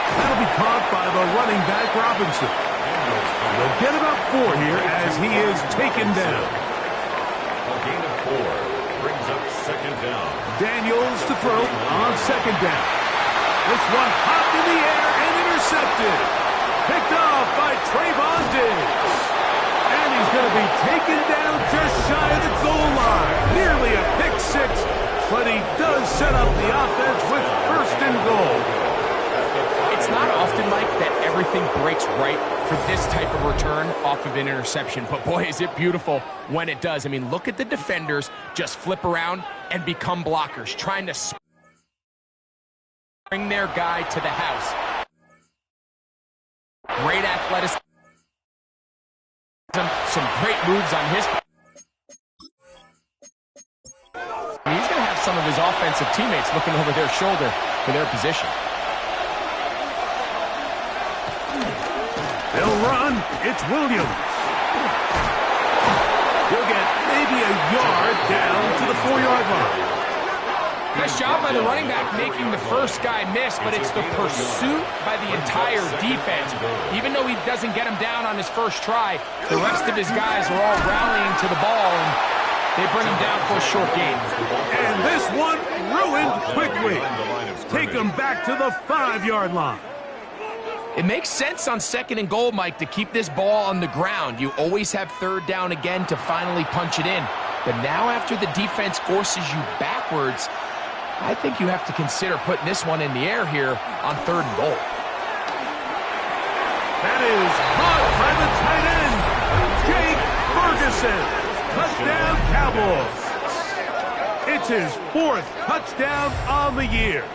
That'll be caught by the running back, Robinson. They'll get about 4 here as he is taken down. A gain of 4 brings up 2nd down. Daniels to throw on 2nd down. This one hopped in the air and intercepted. Picked off by Trayvon Diggs. And he's going to be taken down just shy of the goal line. Nearly a pick 6, but he does set up the offense with 1st and goal. It's not often, Mike, that everything breaks right for this type of return off of an interception. But, boy, is it beautiful when it does. I mean, look at the defenders just flip around and become blockers, trying to bring their guy to the house. Great athleticism. Some great moves on his part. I mean, he's going to have some of his offensive teammates looking over their shoulder for their position. They'll run. It's Williams. He'll get maybe a yard down to the 4-yard line. Nice job by the running back making the first guy miss, but it's the pursuit by the entire defense. Even though he doesn't get him down on his first try, the rest of his guys are all rallying to the ball, and they bring him down for a short gain. And this one ruined quickly. Take him back to the 5-yard line. It makes sense on 2nd and goal, Mike, to keep this ball on the ground. You always have 3rd down again to finally punch it in. But now after the defense forces you backwards, I think you have to consider putting this one in the air here on 3rd and goal. That is caught by the tight end, Jake Ferguson. Touchdown, Cowboys. It's his 4th touchdown on the year.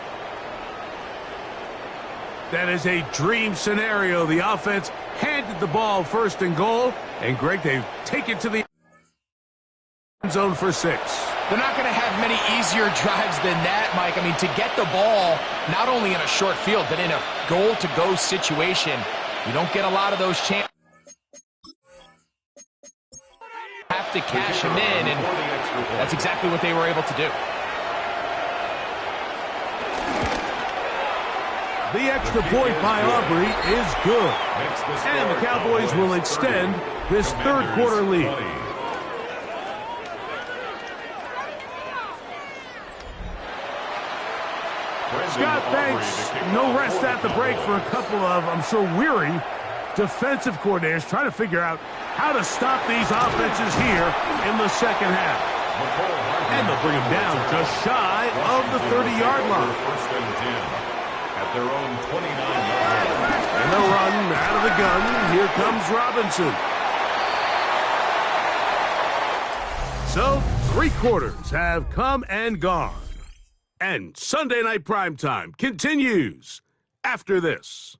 That is a dream scenario. The offense handed the ball 1st and goal. And, Greg, they take it to the end zone for 6. They're not going to have many easier drives than that, Mike. I mean, to get the ball, not only in a short field, but in a goal-to-go situation, you don't get a lot of those chances. Have to cash them in, and that's exactly what they were able to do. The extra point by Aubrey is good. And the Cowboys will extend this 3rd quarter lead. Scott, thanks. No rest at the break for a couple of, I'm sure, weary defensive coordinators trying to figure out how to stop these offenses here in the second half. And they'll bring them down just shy of the 30-yard line. First and 10 at their own 29-yard line. And they'll run out of the gun. Here comes Robinson. So, 3 quarters have come and gone. And Sunday Night Primetime continues after this.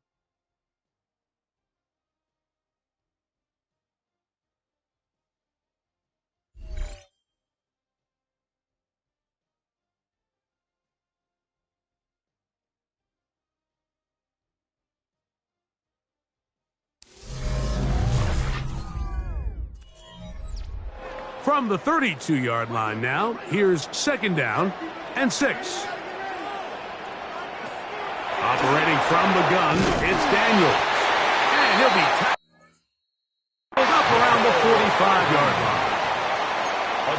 From the 32-yard line now, here's second down and 6. Operating from the gun, it's Daniels. And he'll be tackled up around the 45-yard line.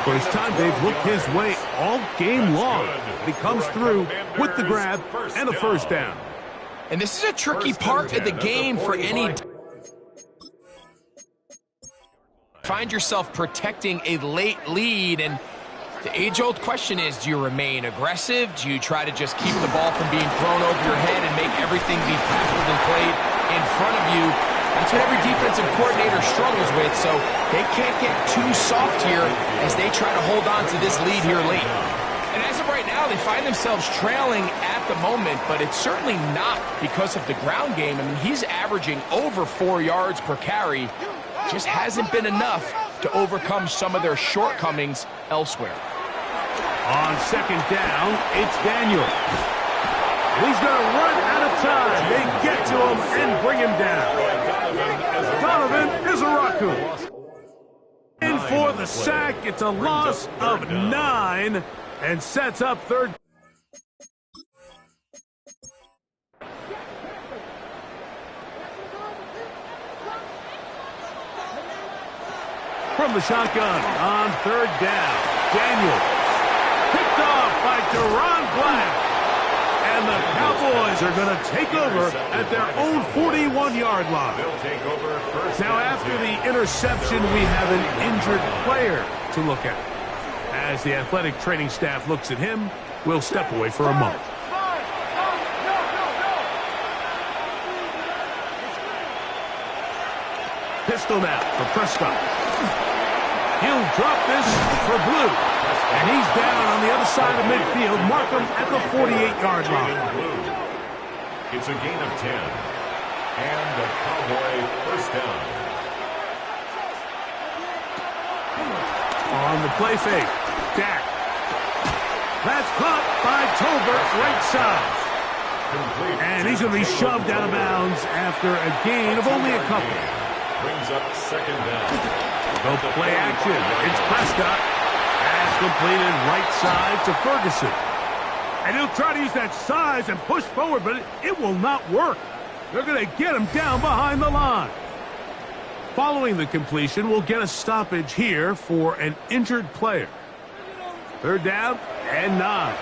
First time they've looked his way all game long. He comes through with the grab and a first down. And this is a tricky part of the game for any... Find yourself protecting a late lead, and the age-old question is, do you remain aggressive? Do you try to just keep the ball from being thrown over your head and make everything be tackled and played in front of you? That's what every defensive coordinator struggles with, so they can't get too soft here as they try to hold on to this lead here late. And as of right now, they find themselves trailing at the moment, but it's certainly not because of the ground game. I mean, he's averaging over 4 yards per carry. Just hasn't been enough to overcome some of their shortcomings elsewhere. On second down, it's Daniels. He's going to run out of time. They get to him and bring him down. Donovan Izaraku. In for the sack. It's a loss of 9 and sets up third. From the shotgun on third down, Daniels picked off by Deron Black. And the Cowboys are going to take over at their own 41-yard line. They'll take over first. Now, after the interception, we have an injured player to look at. As the athletic training staff looks at him, we'll step away for a moment. Pistol now for Prescott. He'll drop this for Blue. And he's down on the other side of midfield. Mark him at the 48-yard line. It's a gain of 10. And the Cowboy first down. On the play fake, Dak. That's caught by Tolbert, right side. And he's going to be shoved out of bounds after a gain of only a couple. Brings up second down. Go play action. It's Prescott. Pass completed right side to Ferguson. And he'll try to use that size and push forward, but it will not work. They're going to get him down behind the line. Following the completion, we'll get a stoppage here for an injured player. Third down and 9.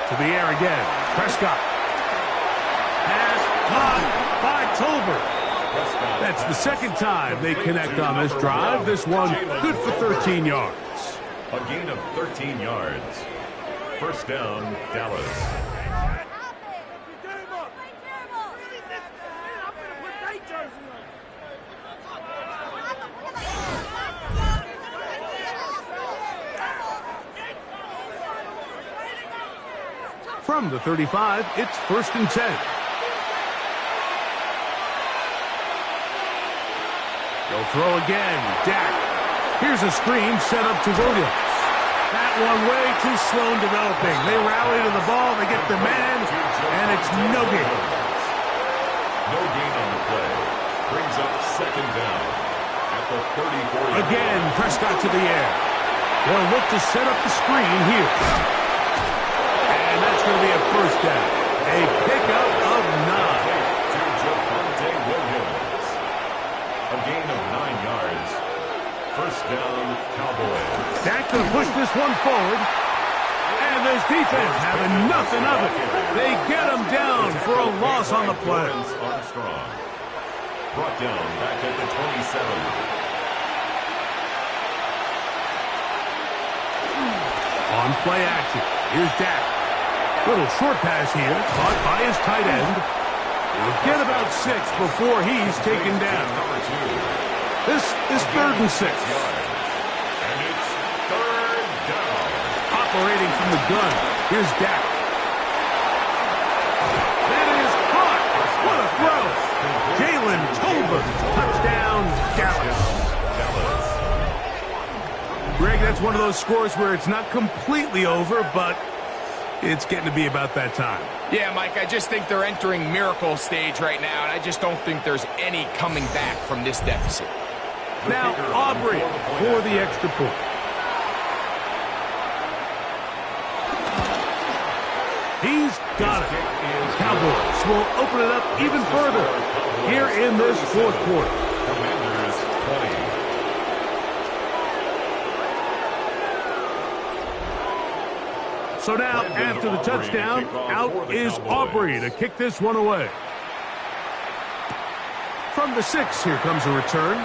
To the air again. Prescott. Pass caught by Tolbert. That's the second time they connect on this drive. This one good for 13 yards. A gain of 13 yards. First down, Dallas. From the 35, it's first and 10. They'll throw again. Dak. Here's a screen set up to Williams. That one way too slow in developing. They rally to the ball. They get the man, and it's no gain. No gain on the play. Brings up second down at the 34. Again, Prescott to the air. They'll look to set up the screen here. And that's going to be a first down. A pickup of 9. To Javonte Williams. A gain of 9 yards. First down, Cowboys. Dak going to push this one And this defense having nothing of it. They get him down for a loss on the play. Armstrong. Brought down back at the 27. On play action. Here's Dak. Little short pass here. Caught by his tight end. He'll get about 6 before he's taken down. This is 3rd and 6. And it's 3rd down. Operating from the gun. Here's Dak. That is caught. What a throw. Jalen Tolbert. Touchdown, Dallas. Greg, that's one of those scores where it's not completely over, but it's getting to be about that time. Yeah, Mike, I just think they're entering miracle stage right now, and I just don't think there's any coming back from this deficit. Now, Aubrey for the extra point. He's got it. Cowboys will open it up even further here in this 4th quarter. Commanders 20. So now, after the touchdown, out is Aubrey to kick this one away. From the 6, here comes a return.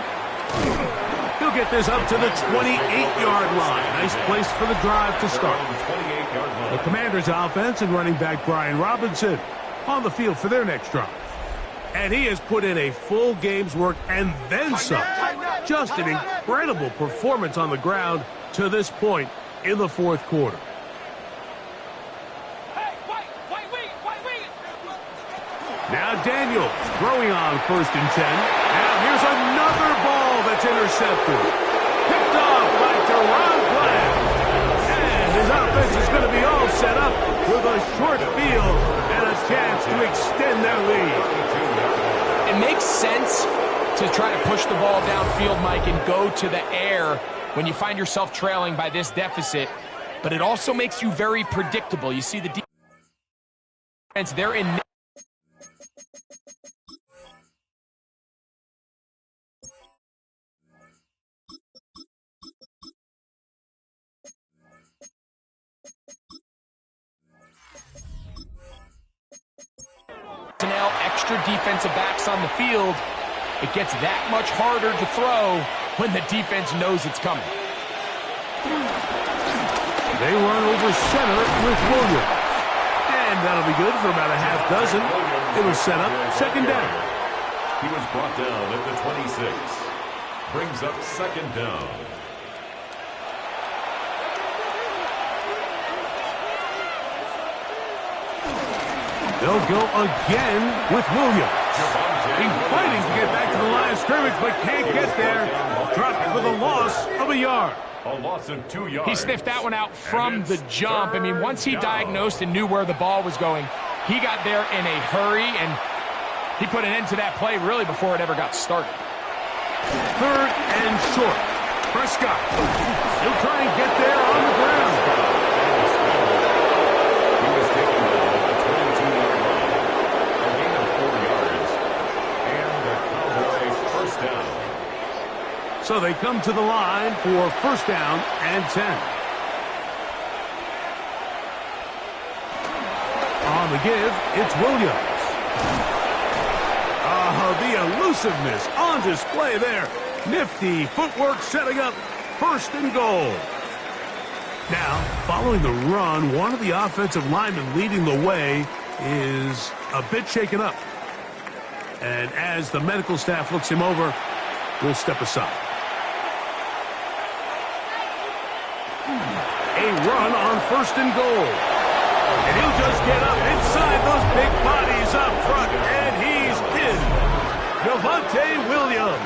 He'll get this up to the 28-yard line. Nice place for the drive to start. The Commanders' offense and running back Brian Robinson on the field for their next drive. And he has put in a full game's work and then some. Just an incredible performance on the ground to this point in the 4th quarter. Now Daniels throwing on 1st and 10. Now here's another ball that's intercepted. Picked off by Deron Bland. And his offense is going to be all set up with a short field and a chance to extend their lead. It makes sense to try to push the ball downfield, Mike, and go to the air when you find yourself trailing by this deficit. But it also makes you very predictable. You see the defense, they're in. Extra defensive backs on the field, it gets that much harder to throw when the defense knows it's coming. They run over center with Williams. And that'll be good for about a half dozen. It'll set up 2nd down. He was brought down at the 26. Brings up 2nd down. They'll go again with Williams. He's fighting to get back to the line of scrimmage, but can't get there. Dropped for the loss of a yard. A loss of 2 yards. He sniffed that one out from the jump. I mean, once he diagnosed and knew where the ball was going, he got there in a hurry, and he put an end to that play really before it ever got started. 3rd and short. Prescott. He'll try and get there on the ground. He was taken down at the 22-yard line. A gain of 4 yards. And the Cowboys 1st down. So they come to the line for 1st down and 10. On the give, it's Williams. Oh, the elusiveness on display there. Nifty footwork setting up 1st and goal. Now, following the run, one of the offensive linemen leading the way is a bit shaken up. And as the medical staff looks him over, we'll step aside. A run on 1st and goal. And he'll just get up inside those big bodies up front, and he's in. Javonte Williams.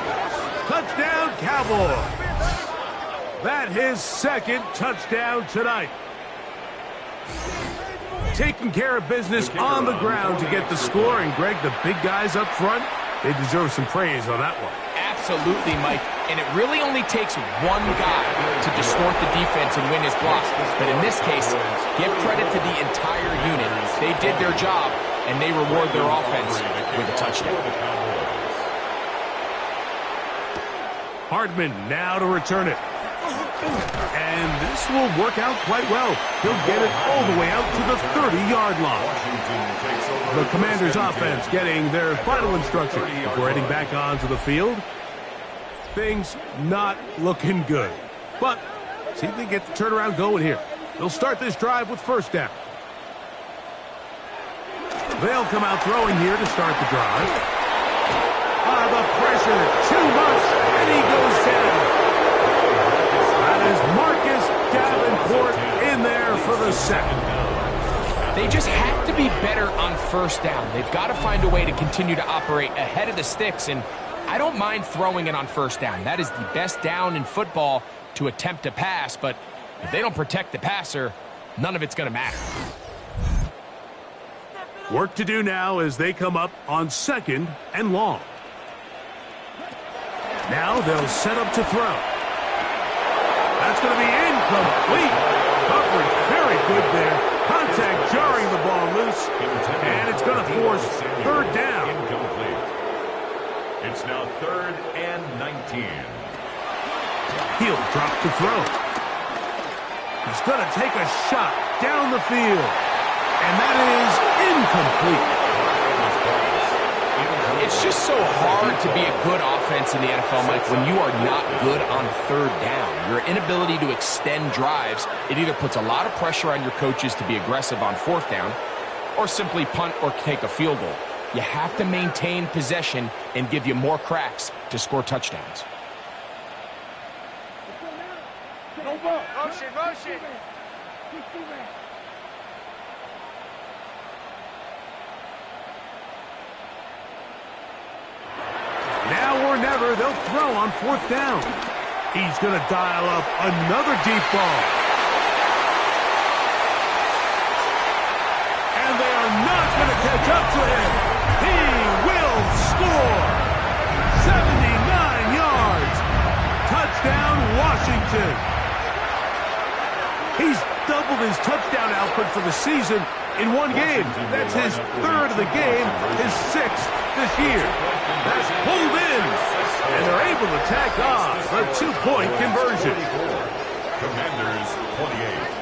Touchdown, Cowboys. That his 2nd touchdown tonight. Taking care of business on the ground to get the score, and Greg, the big guys up front, they deserve some praise on that one. Absolutely, Mike. And it really only takes one guy to distort the defense and win his block. But in this case, give credit to the entire unit. They did their job, and they reward their offense with a touchdown. Hardman now to return it. And this will work out quite well. He'll get it all the way out to the 30-yard line. The Commanders' offense getting their final instruction before heading back onto the field. Things not looking good. But see if they get the turnaround going here. They'll start this drive with first down. They'll come out throwing here to start the drive. The pressure, too much, and he goes down. That is Marcus Davenport in there for the second. They just have to be better on first down. They've got to find a way to continue to operate ahead of the sticks, and I don't mind throwing it on first down. That is the best down in football to attempt to pass, but if they don't protect the passer, none of it's going to matter. Work to do now as they come up on second and long. Now they'll set up to throw. That's going to be incomplete. Coverage very good there. Contact jarring the ball loose. And it's going to force third down. Incomplete. It's now 3rd and 19. He'll drop to throw. He's going to take a shot down the field. And that is incomplete. It's just so hard to be a good offense in the NFL, Mike, when you are not good on third down. Your inability to extend drives, it either puts a lot of pressure on your coaches to be aggressive on fourth down or simply punt or take a field goal. You have to maintain possession and give you more cracks to score touchdowns. Motion. Now or never, they'll throw on fourth down. He's going to dial up another deep ball. And they are not going to catch up to him. He will score. 79 yards. Touchdown, Washington. He's doubled his touchdown output for the season in one game. That's his 3rd of the game, his 6th this year. That's pulled in, and they're able to tack on a 2-point conversion. Commanders 28.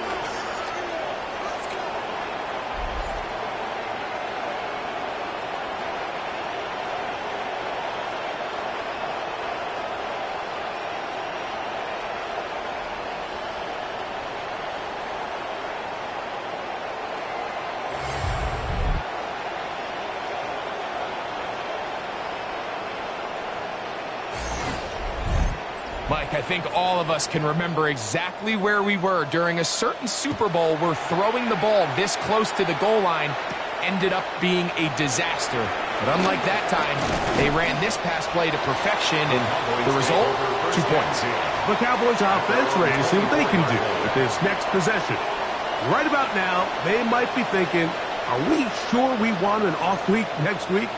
Mike, I think all of us can remember exactly where we were during a certain Super Bowl where throwing the ball this close to the goal line ended up being a disaster. But unlike that time, they ran this pass play to perfection, and the result, 2 points. The Cowboys offense ready to see what they can do with this next possession. Right about now, they might be thinking, are we sure we want an off week next week?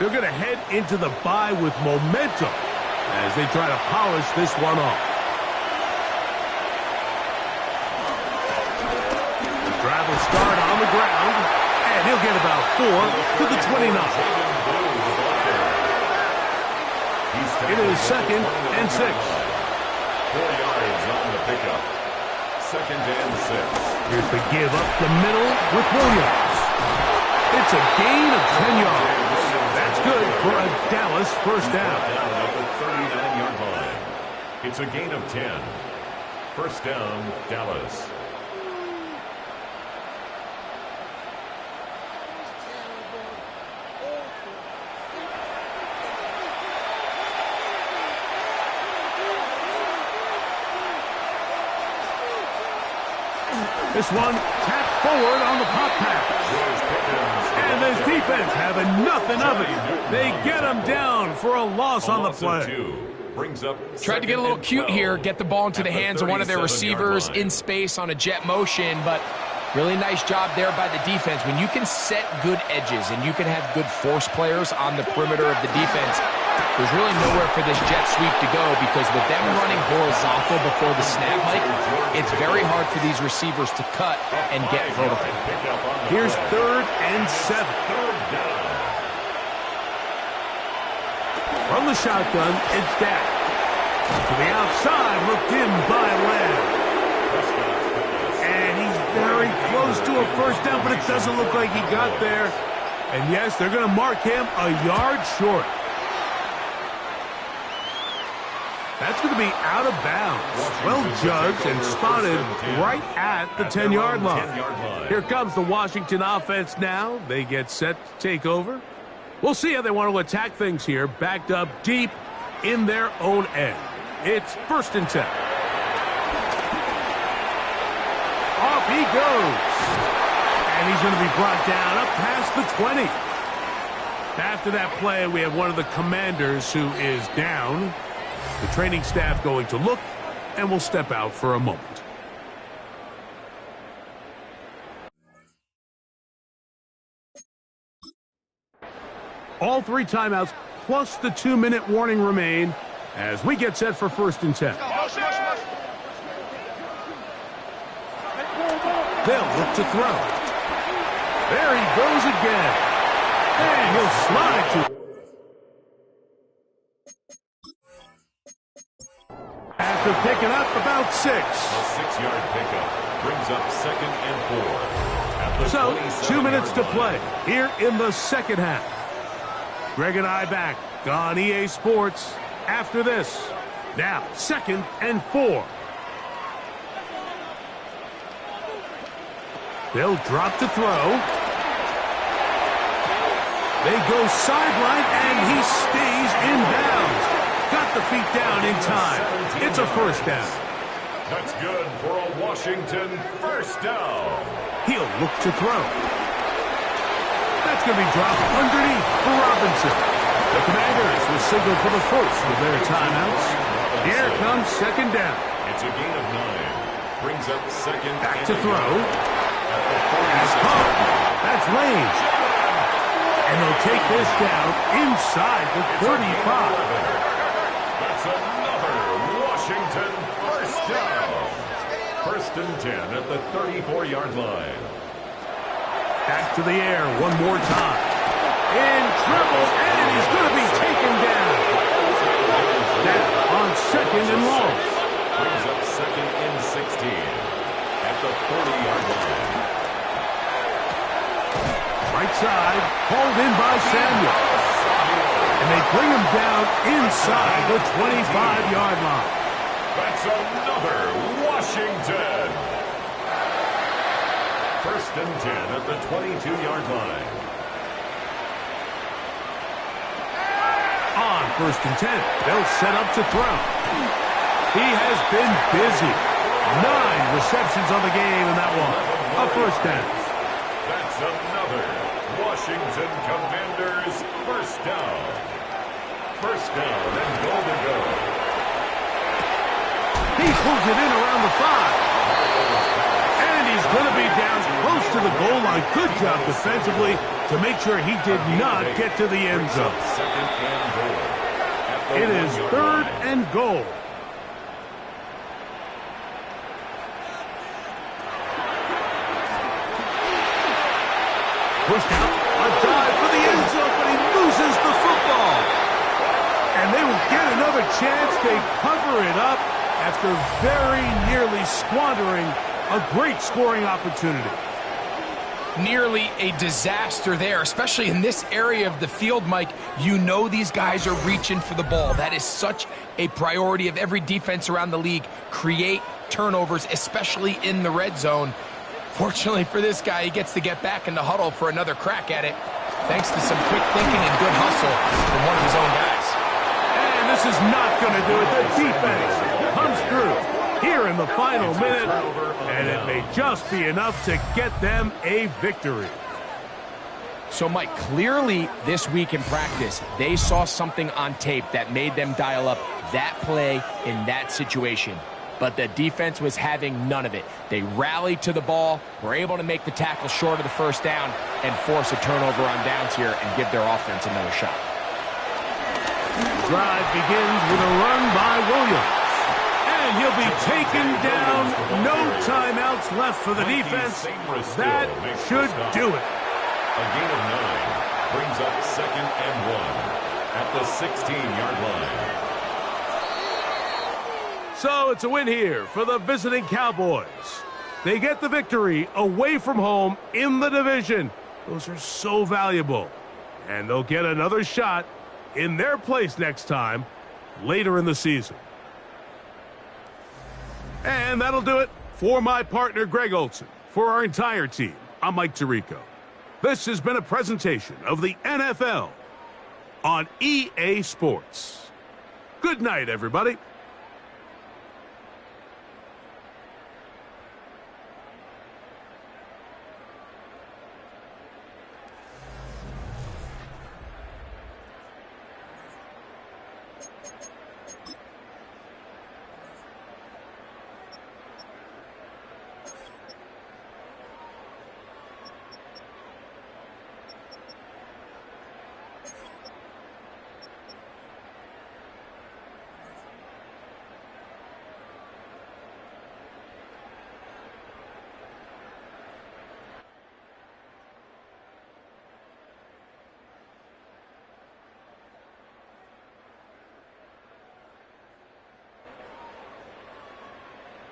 They're going to head into the bye with momentum as they try to polish this one off. The drive will start on the ground, and he'll get about 4 to the 29. It is 2nd and 6. 4 yards on the pickup. 2nd and 6. Here's the give up the middle with Williams. It's a gain of 10 yards. That's good for a Dallas first down. At the 39-yard line. It's a gain of 10. First down, Dallas. This one tapped forward on the pop pass. And this defense having nothing of it. They get him down for a loss on the play. Tried to get a little cute here, get the ball into the hands of one of their receivers in space on a jet motion, but really nice job there by the defense. When you can set good edges and you can have good force players on the perimeter of the defense, there's really nowhere for this jet sweep to go, because with them running horizontal before the snap, Mike, it's very hard for these receivers to cut and get vertical. Here's 3rd and 7. From the shotgun, it's Dak. To the outside, looked in by Lamb. And he's very close to a first down, but it doesn't look like he got there. And yes, they're going to mark him a yard short. That's going to be out of bounds. Well judged and spotted right at the 10-yard line. Here comes the Washington offense now. They get set to take over. We'll see how they want to attack things here, backed up deep in their own end. It's 1st and 10. Off he goes. And he's going to be brought down up past the 20. After that play, we have one of the Commanders who is down. The training staff going to look, and will step out for a moment. All 3 timeouts plus the 2-minute warning remain as we get set for 1st and 10. They'll look to throw. There he goes again. And he'll slide to. After picking up about 6. A 6-yard pickup brings up 2nd and 4. So, 2 minutes to play here in the second half. Greg and I back on EA Sports after this. Now, 2nd and 4. They'll drop to throw. They go sideline, and he stays in bounds. Got the feet down in time. It's a 1st down. That's good for a Washington 1st down. He'll look to throw. That's going to be dropped underneath for Robinson. The Commanders will signal for the first of their timeouts. Here comes 2nd down. It's a gain of 9. Brings up 2nd. Back to throw. That's caught. That's Lane. And they'll take this down inside the 35. That's another Washington 1st down. 1st and 10 at the 34-yard line. Back to the air one more time. In trouble, and he's going to be taken down. Now on 2nd and long. Brings up 2nd and 16 at the 40-yard line. Right side, hauled in by Samuel. And they bring him down inside the 25-yard line. That's another Washington. 1st and 10 at the 22-yard line. On 1st and 10, they'll set up to throw. He has been busy. 9 receptions on the game in that one. A 1st down. That's another Washington Commanders 1st down. 1st down and goal to go. He pulls it in around the 5. And he's going to be down close to the goal line. Good job defensively to make sure he did not get to the end zone. It is 3rd and goal. Pushed out, a dive for the end zone, but he loses the football. And they will get another chance. They cover it up after very nearly squandering a great scoring opportunity. Nearly a disaster there, especially in this area of the field, Mike. You know these guys are reaching for the ball. That is such a priority of every defense around the league. Create turnovers, especially in the red zone. Fortunately for this guy, he gets to get back in the huddle for another crack at it, thanks to some quick thinking and good hustle from one of his own guys. And this is not going to do it. The defense comes through here in the final minute, and it may just be enough to get them a victory. So, Mike, clearly this week in practice, they saw something on tape that made them dial up that play in that situation. But the defense was having none of it. They rallied to the ball, were able to make the tackle short of the 1st down, and force a turnover on downs here and give their offense another shot. The drive begins with a run by Williams. And he'll be taken down. No timeouts left for the defense. That should do it. A gain of 9 brings up 2nd and 1 at the 16-yard line. So it's a win here for the visiting Cowboys. They get the victory away from home in the division. Those are so valuable. And they'll get another shot in their place next time later in the season. And that'll do it for my partner, Greg Olson. For our entire team, I'm Mike Tirico. This has been a presentation of the NFL on EA Sports. Good night, everybody.